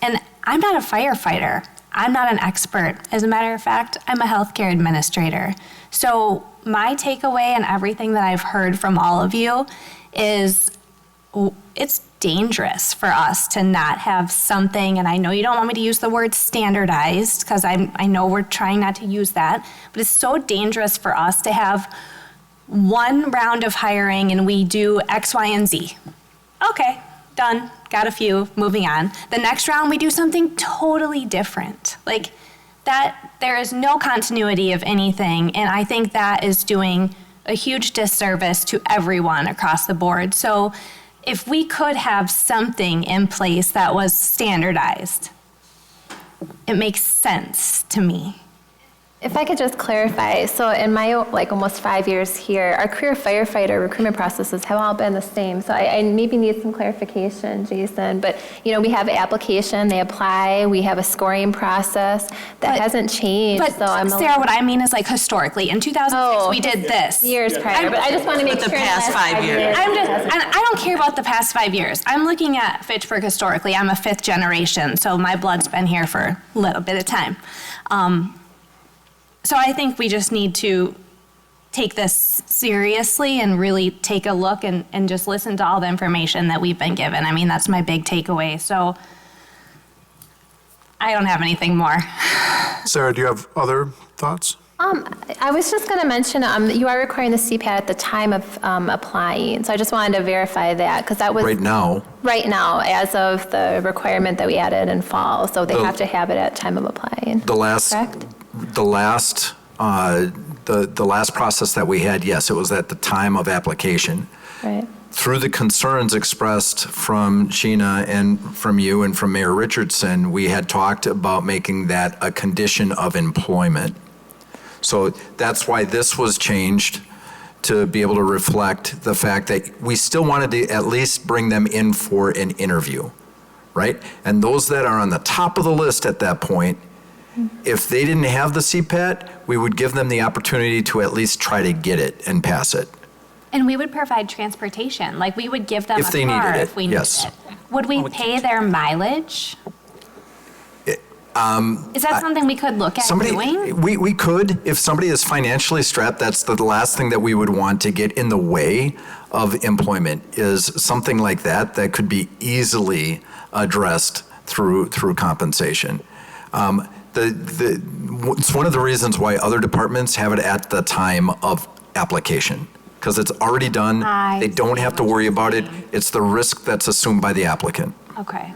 And I'm not a firefighter. I'm not an expert. As a matter of fact, I'm a healthcare administrator. So my takeaway and everything that I've heard from all of you is it's dangerous for us to not have something, and I know you don't want me to use the word standardized, because I know we're trying not to use that, but it's so dangerous for us to have one round of hiring and we do X, Y, and Z. Okay, done, got a few, moving on. The next round, we do something totally different. Like, that, there is no continuity of anything, and I think that is doing a huge disservice to everyone across the board. So if we could have something in place that was standardized, it makes sense to me. If I could just clarify, so in my almost 5 years here, our career firefighter recruitment processes have all been the same. So I maybe need some clarification, Jason. But we have an application, they apply, we have a scoring process that hasn't changed. But so Sarah, what I mean is historically, in 2006 we did this. Years prior, but I just want to make the sure. past 5 years. And I don't care about the past 5 years. I'm looking at Fitchburg historically. I'm a 5th generation, so my blood's been here for a little bit of time. So I think we just need to take this seriously and really take a look and just listen to all the information that we've been given. I mean, that's my big takeaway. So I don't have anything more. Sarah, do you have other thoughts? I was just going to mention, you are requiring the CPAT at the time of applying. So I just wanted to verify that, because that was. Right now, as of the requirement that we added in fall. So they have to have it at time of applying. Correct? the last process that we had, yes, it was at the time of application. Right. Through the concerns expressed from Sheena and from you and from Mayor Richardson, we had talked about making that a condition of employment. So that's why this was changed, to be able to reflect the fact that we still wanted to at least bring them in for an interview, right? And those that are on the top of the list at that point, if they didn't have the CPAT, we would give them the opportunity to at least try to get it and pass it. And we would provide transportation. Like, we would give them If a they car needed it, if we needed yes. it. Would we pay their mileage? Is that something we could look at doing? We could, if somebody is financially strapped, that's the last thing that we would want to get in the way of employment, is something like that could be easily addressed through compensation. It's one of the reasons why other departments have it at the time of application, because it's already done. They don't have to worry about it. It's the risk that's assumed by the applicant. Okay.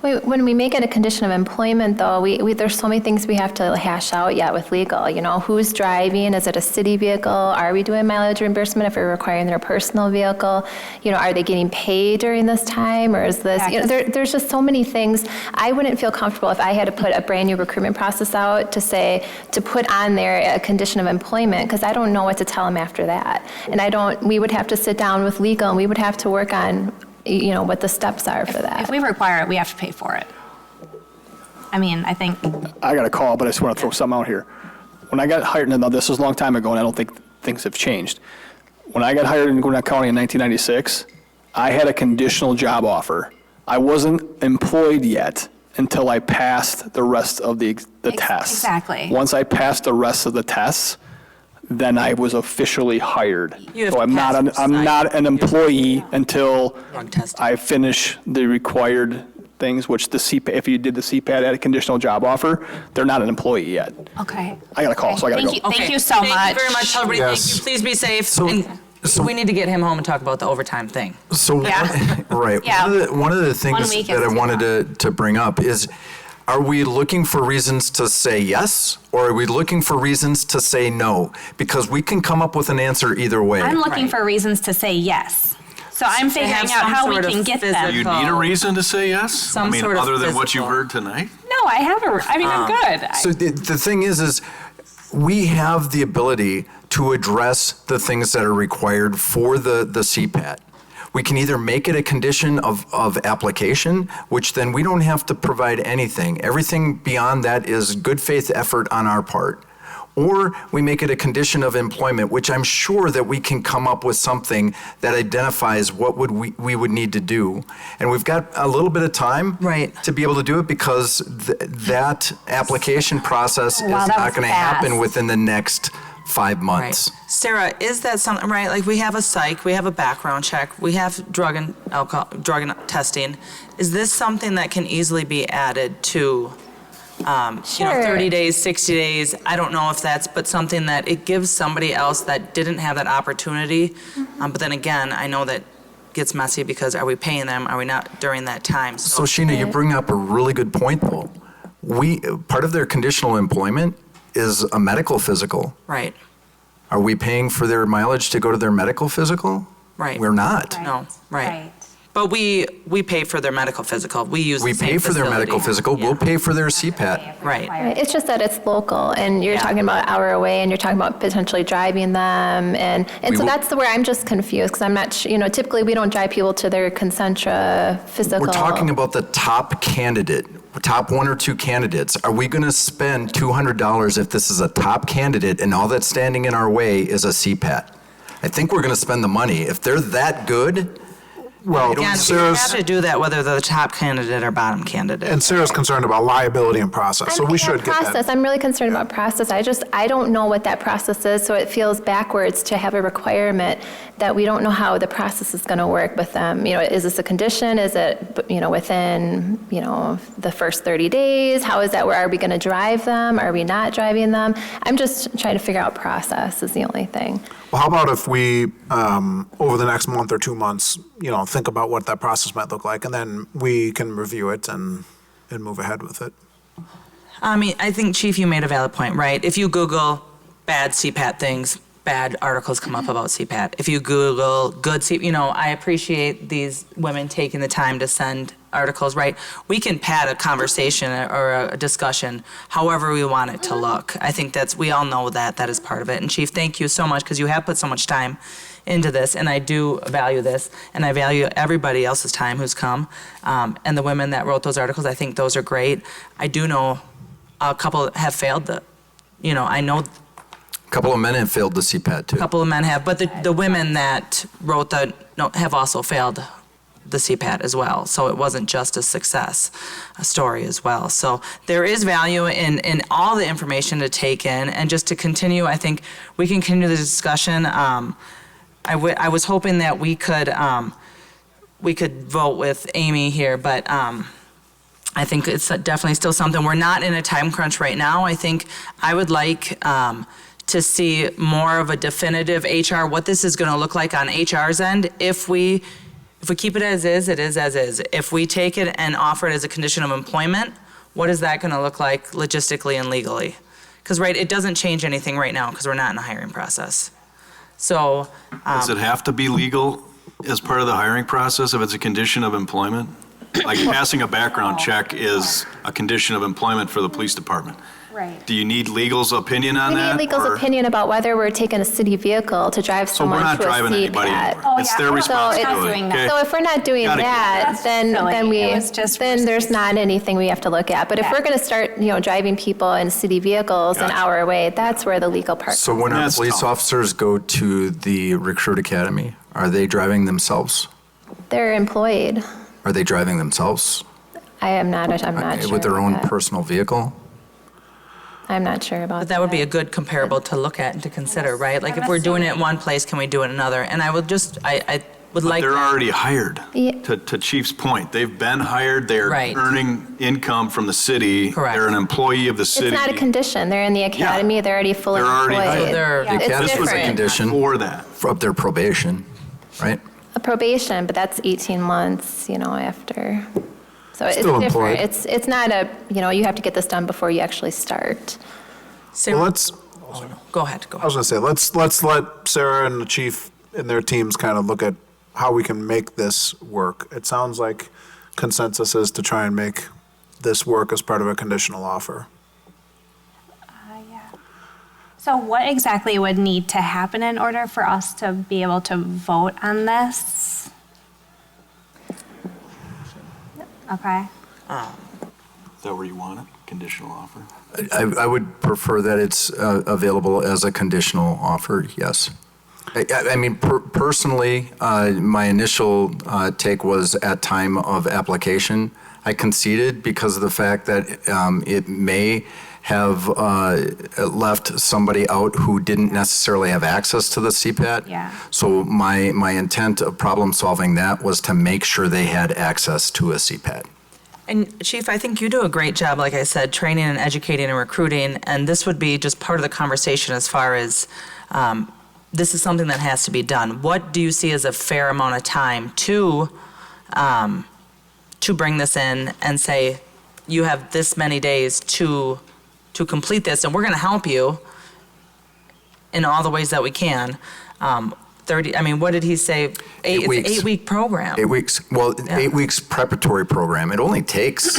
Wait, when we make it a condition of employment, though, there's so many things we have to hash out yet with legal. Who's driving? Is it a city vehicle? Are we doing mileage reimbursement if we're requiring their personal vehicle? Are they getting paid during this time, or is this? There's just so many things. I wouldn't feel comfortable if I had to put a brand new recruitment process out to put on there a condition of employment, because I don't know what to tell them after that. And we would have to sit down with legal, and we would have to work on what the steps are for that. If we require it, we have to pay for it. I mean, I think. I got a call, but I just want to throw something out here. When I got hired, now this was a long time ago, and I don't think things have changed. When I got hired in Gwinnett County in 1996, I had a conditional job offer. I wasn't employed yet until I passed the rest of the tests. Exactly. Once I passed the rest of the tests, then I was officially hired. So I'm not an employee until I finish the required things, which the CPAT, if you did the CPAT at a conditional job offer, they're not an employee yet. Okay. I got a call, so I got to go. Thank you so much. Thank you very much, everybody. Yes. Thank you. Please be safe. So we need to get him home and talk about the overtime thing. So, Yeah. right. Yeah. One of the things 1 week that I is wanted to bring up is, are we looking for reasons to say yes, or are we looking for reasons to say no? Because we can come up with an answer either way. I'm looking for reasons to say yes. So I'm figuring have out some how we sort of can get them. physical- You need a reason to say yes? Some sort of other than what you've physical- heard tonight? No, I'm good. So the thing is we have the ability to address the things that are required for the CPAT. We can either make it a condition of application, which then we don't have to provide anything. Everything beyond that is good faith effort on our part. Or we make it a condition of employment, which I'm sure that we can come up with something that identifies what we would need to do. And we've got a little bit of time to be able to do it, because that application process is Wow, that not was going to happen fast. within the next 5 months. Right. Sarah, is that something, right, like we have a psych, we have a background check, we have drug and testing. Is this something that can easily be added to, Sure. 30 days, 60 days? I don't know if that's, but something that it gives somebody else that didn't have that opportunity. But then again, I know that gets messy because are we paying them, are we not during that time? So Sheena, you bring up a really good point, though. Part of their conditional employment is a medical physical. Right, Are we paying for their mileage to go to their medical physical? right. We're not. No, right. But we pay for their medical physical. We use We the same pay for their medical facility. physical, we'll Yeah. pay for their CPAT. Right. Right, it's just that it's local, and you're Yeah. talking about hour away, and you're talking about potentially driving them, and We so will- that's where I'm just confused, because I'm not, typically we don't drive people to their Concentra physical. We're talking about the top candidate, top 1 or 2 candidates. Are we going to spend $200 if this is a top candidate and all that's standing in our way is a CPAT? I think we're going to spend the money. If they're that good, Well, Again, we Sarah's, have to do that whether they're the top candidate or bottom candidate. and Sarah's concerned about liability and process, so we should get Process, that. I'm really concerned about process. I don't know what that process is, so it feels backwards to have a requirement that we don't know how the process is going to work with them. Is this a condition? Is it, within, the first 30 days? How is that? Are we going to drive them? Are we not driving them? I'm just trying to figure out process is the only thing. Well, how about if we, over the next month or 2 months, think about what that process might look like, and then we can review it and move ahead with it. I mean, I think, Chief, you made a valid point, right? If you Google bad CPAT things, bad articles come up about CPAT. If you Google good CPAT, I appreciate these women taking the time to send articles, right? We can pad a conversation or a discussion however we want it to look. I think we all know that is part of it. And Chief, thank you so much because you have put so much time into this, and I do value this, and I value everybody else's time who's come. And the women that wrote those articles, I think those are great. I do know a couple have failed I know a couple of men have failed the CPAT too. a couple of men have, but the women that wrote have also failed the CPAT as well. So it wasn't just a success story as well. So there is value in all the information to take in, and just to continue, I think we can continue the discussion. I was hoping that we could vote with Amy here, but I think it's definitely still something. We're not in a time crunch right now. I think I would like to see more of a definitive HR, what this is going to look like on HR's end. If we keep it as is, it is as is. If we take it and offer it as a condition of employment, what is that going to look like logistically and legally? Because, right, it doesn't change anything right now because we're not in a hiring process. So, Does it have to be legal as part of the hiring process if it's a condition of employment? Like passing a background check is a condition of employment for the police department. Right. Do you need legal's opinion on We that? need legal's or- opinion about whether we're taking a city vehicle to drive So we're someone not to a driving anybody CPAT. anymore. It's their So it's- responsibility. doing that. okay? So if we're not doing Gotta get that, then silly. It was just then there's not anything we have to look at. But if Yeah. we're going to start, driving people in city vehicles an Gotcha. hour away, that's where the legal part. So when our That's police tough. officers go to the recruit academy, are they driving themselves? They're employed. Are they driving themselves? I'm not sure. With their own about that. personal vehicle? I'm not sure about but that would be a good comparable to look at and to consider, right? Like if we're doing it in one place, can we do it in another? And I would would like. They're already hired. Yeah. To Chief's point, they've been hired, they're Right. earning income from the city. Correct. They're an employee of the city. It's not a condition. They're in the academy. They're already fully They're already employed. hired. They're- Yeah, The it's academy was a different. condition For that. of their probation, right? A probation, but that's 18 months, after. So it's Still different. employed. It's not you have to get this done before you actually start. Sarah- Well, let's, Go ahead. I was gonna say, let's let Sarah and the chief and their teams kind of look at how we can make this work. It sounds like consensus is to try and make this work as part of a conditional offer. So what exactly would need to happen in order for us to be able to vote on this? Okay. Is that where you want it? Conditional offer? I would prefer that it's available as a conditional offer, yes. I mean, personally, my initial take was at time of application, I conceded because of the fact that it may have left somebody out who didn't necessarily have access to the CPAT. Yeah. So my intent of problem solving that was to make sure they had access to a CPAT. And Chief, I think you do a great job, like I said, training and educating and recruiting, and this would be just part of the conversation as far as this is something that has to be done. What do you see as a fair amount of time to bring this in and say, you have this many days to complete this, and we're going to help you in all the ways that we can. 30, I mean, what did he say? 8 weeks. It's an 8-week program. 8 weeks. Well, Yeah. 8 weeks preparatory program. It only takes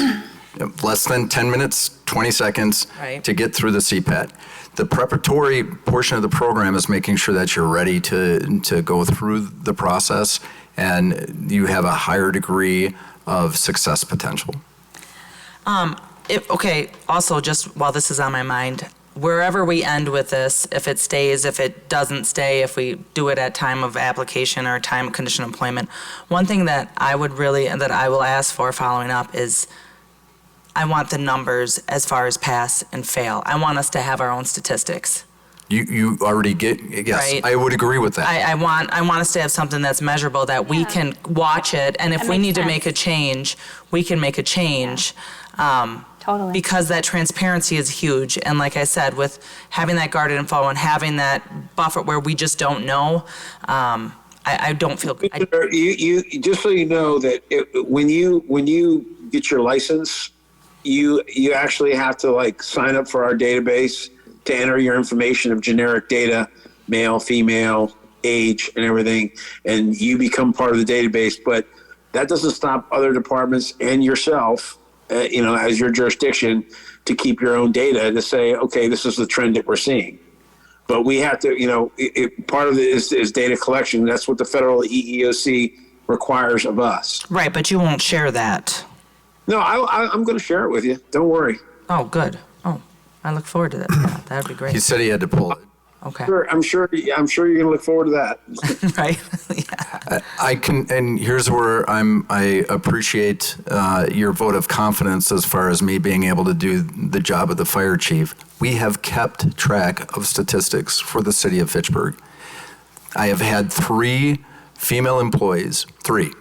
less than 10 minutes, 20 seconds Right. to get through the CPAT. The preparatory portion of the program is making sure that you're ready to go through the process and you have a higher degree of success potential. Okay, also, just while this is on my mind, wherever we end with this, if it stays, if it doesn't stay, if we do it at time of application or time of conditional employment, one thing that I will ask for following up is I want the numbers as far as pass and fail. I want us to have our own statistics. You already get, yes, Right. I would agree with that. I want us to have something that's measurable, that we can watch it, and if That we makes need to sense. make a change, we can make a change. Totally. Because that transparency is huge, and like I said, with having that guarded info and having that buffer where we just don't know, I don't feel. You just so you know that when you get your license, you actually have to like sign up for our database to enter your information of generic data, male, female, age, and everything, and you become part of the database. But that doesn't stop other departments and yourself, as your jurisdiction, to keep your own data to say, okay, this is the trend that we're seeing. But we have to, part of it is data collection. That's what the federal EEOC requires of us. Right, but you won't share that. No, I'm going to share it with you. Don't worry. Oh, good. Oh, I look forward to that. Yeah, that would be He great. said he had to pull it. Okay. I'm sure you're going to look forward to that. Right? Yeah. I can, and here's where I appreciate your vote of confidence as far as me being able to do the job of the fire chief. We have kept track of statistics for the city of Fitchburg. I have had 3 female employees, 3,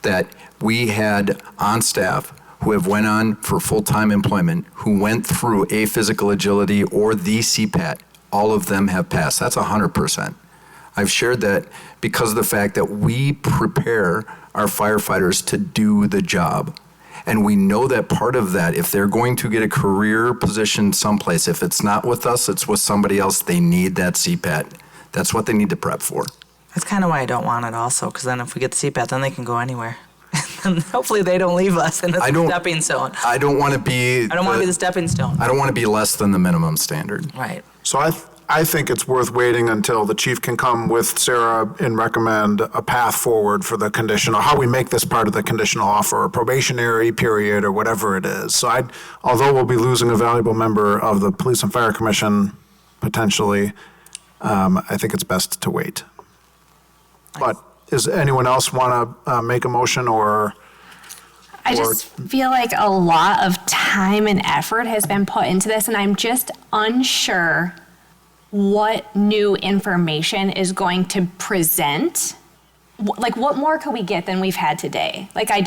that we had on staff who have went on for full-time employment, who went through a physical agility or the CPAT. All of them have passed. That's 100%. I've shared that because of the fact that we prepare our firefighters to do the job. And we know that part of that, if they're going to get a career position someplace, if it's not with us, it's with somebody else, they need that CPAT. That's what they need to prep for. That's kind of why I don't want it also, because then if we get the CPAT, then they can go anywhere. And hopefully they don't leave us, and it's a stepping stone. I don't want to be... I don't want to be the stepping stone. I don't want to be less than the minimum standard. Right. So I think it's worth waiting until the chief can come with Sarah and recommend a path forward for the conditional, how we make this part of the conditional offer, a probationary period or whatever it is. So although we'll be losing a valuable member of the Police and Fire Commission potentially, I think it's best to wait. But does anyone else want to make a motion or? I just feel like a lot of time and effort has been put into this, and I'm just unsure what new information is going to present. Like, what more could we get than we've had today? Like, I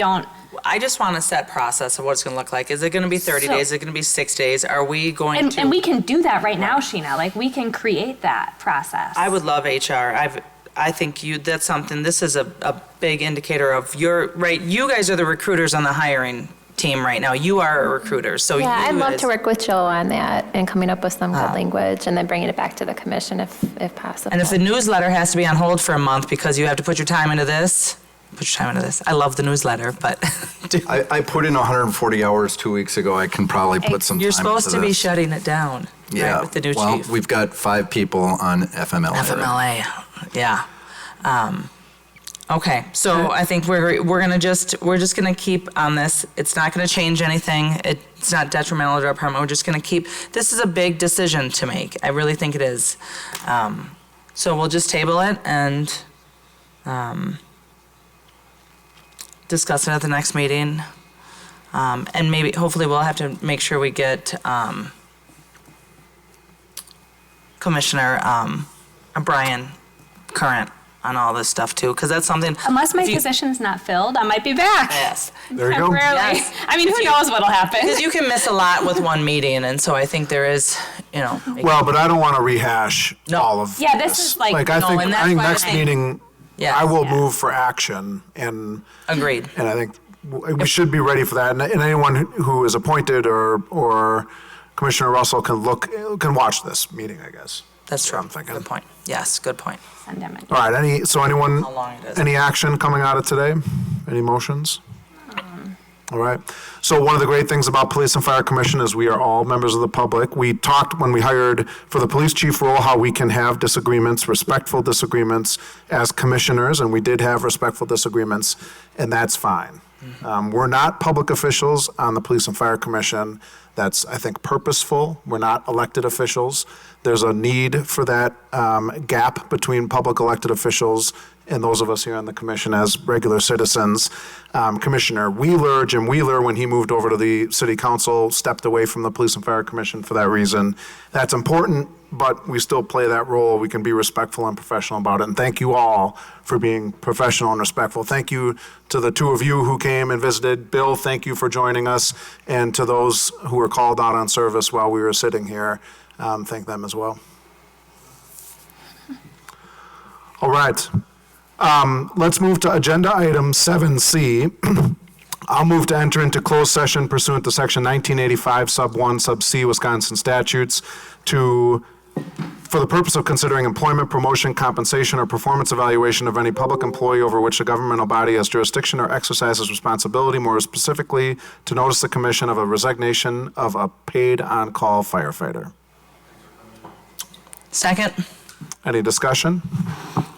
just want a set process of what it's going to look like. Is it going to be 30 So- days? Is it going to be 6 days? Are we going to? and we can do that right now, Sheena. Like, we can create that process. I would love HR. I think that's something, this is a big indicator of right, you guys are the recruiters on the hiring team right now. You are a recruiter, so Yeah, I'd love as- to work with Joe on that and coming up with some good language and then bringing it back to the commission if possible. And if the newsletter has to be on hold for a month because you have to put your time into this, put your time into this. I love the newsletter, but I put in 140 hours 2 weeks ago. I can probably put some time you're supposed into to be this. shutting it down, Yeah. right, with the new Well, chief. we've got 5 people on FMLA. FMLA, yeah. Okay, so I think we're just gonna keep on this. It's not gonna change anything. It's not detrimental to our department. We're just gonna keep, this is a big decision to make. I really think it is. So we'll just table it and discuss it at the next meeting. And maybe, hopefully we'll have to make sure we get Commissioner Brian current on all this stuff too, because that's something. Unless my if you- position's not filled, I might be back. Yes. There you go. Temporarily. Yes. I mean, who knows what'll happen? Because you can miss a lot with one meeting, and so I think there is, Well, but I don't want to rehash No. all of Yeah, this is like- I No, think, and I that's think why next I- meeting, Yes. I will Yeah. move for action, and agreed. I think we should be ready for that. And anyone who is appointed or Commissioner Russell can watch this meeting, I guess. That's true. I'm thinking. Good point. Yes, good point. Send him an All right, anyone, How long it is. any action coming out of today? Any motions? All right. So one of the great things about Police and Fire Commission is we are all members of the public. We talked when we hired for the police chief role how we can have disagreements, respectful disagreements as commissioners, and we did have respectful disagreements, and that's fine. We're not public officials on the Police and Fire Commission. That's, I think, purposeful. We're not elected officials. There's a need for that gap between public elected officials and those of us here on the commission as regular citizens. Commissioner Wheeler, Jim Wheeler, when he moved over to the city council, stepped away from the Police and Fire Commission for that reason. That's important, but we still play that role. We can be respectful and professional about it. And thank you all for being professional and respectful. Thank you to the two of you who came and visited. Bill, thank you for joining us. And to those who were called out on service while we were sitting here, thank them as well. All right. Let's move to agenda item 7C. I'll move to enter into closed session pursuant to section 1985, sub 1, sub C, Wisconsin statutes for the purpose of considering employment, promotion, compensation, or performance evaluation of any public employee over which a governmental body has jurisdiction or exercises responsibility, more specifically, to notice the commission of a resignation of a paid on-call firefighter. Second. Any discussion?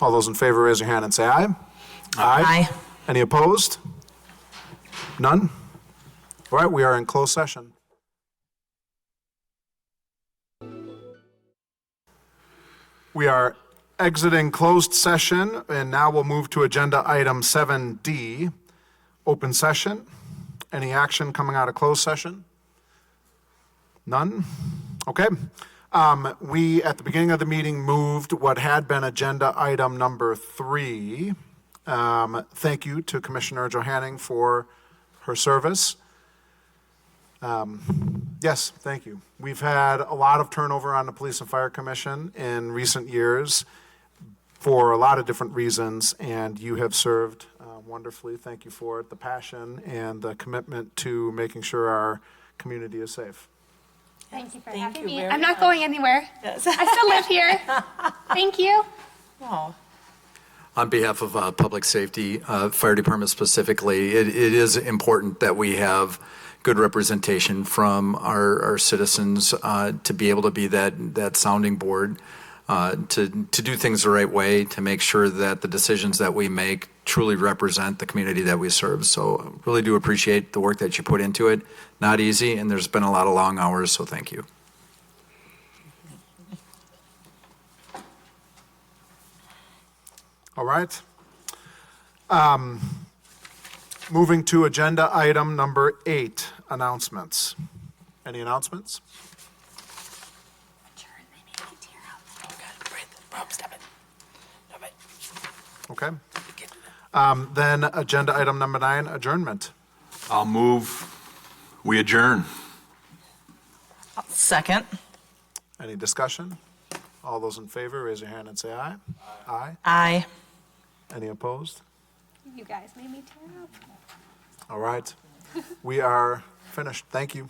All those in favor, raise your hand and say aye. Aye. Any opposed? None? All right, we are in closed session. We are exiting closed session, and now we'll move to agenda item 7D, open session. Any action coming out of closed session? None? Okay. We, at the beginning of the meeting, moved what had been agenda item number 3. Thank you to Commissioner Johanning for her service. Yes, thank you. We've had a lot of turnover on the Police and Fire Commission in recent years for a lot of different reasons, and you have served wonderfully. Thank you for it, the passion and the commitment to making sure our community is safe. Thank you for Thank having you me. very I'm not going anywhere. I still live here. Thank you. Oh. On behalf of Public Safety, Fire Department specifically, it is important that we have good representation from our citizens to be able to be that sounding board, to do things the right way, to make sure that the decisions that we make truly represent the community that we serve. So really do appreciate the work that you put into it. Not easy, and there's been a lot of long hours, so thank you. All right. Moving to agenda item number 8, announcements. Any announcements? Okay. Then agenda item number 9, adjournment. I'll move, we adjourn. Second. Any discussion? All those in favor, raise your hand and say aye. Aye. Aye. Any opposed? You guys made me tear up. All right. We are finished. Thank you.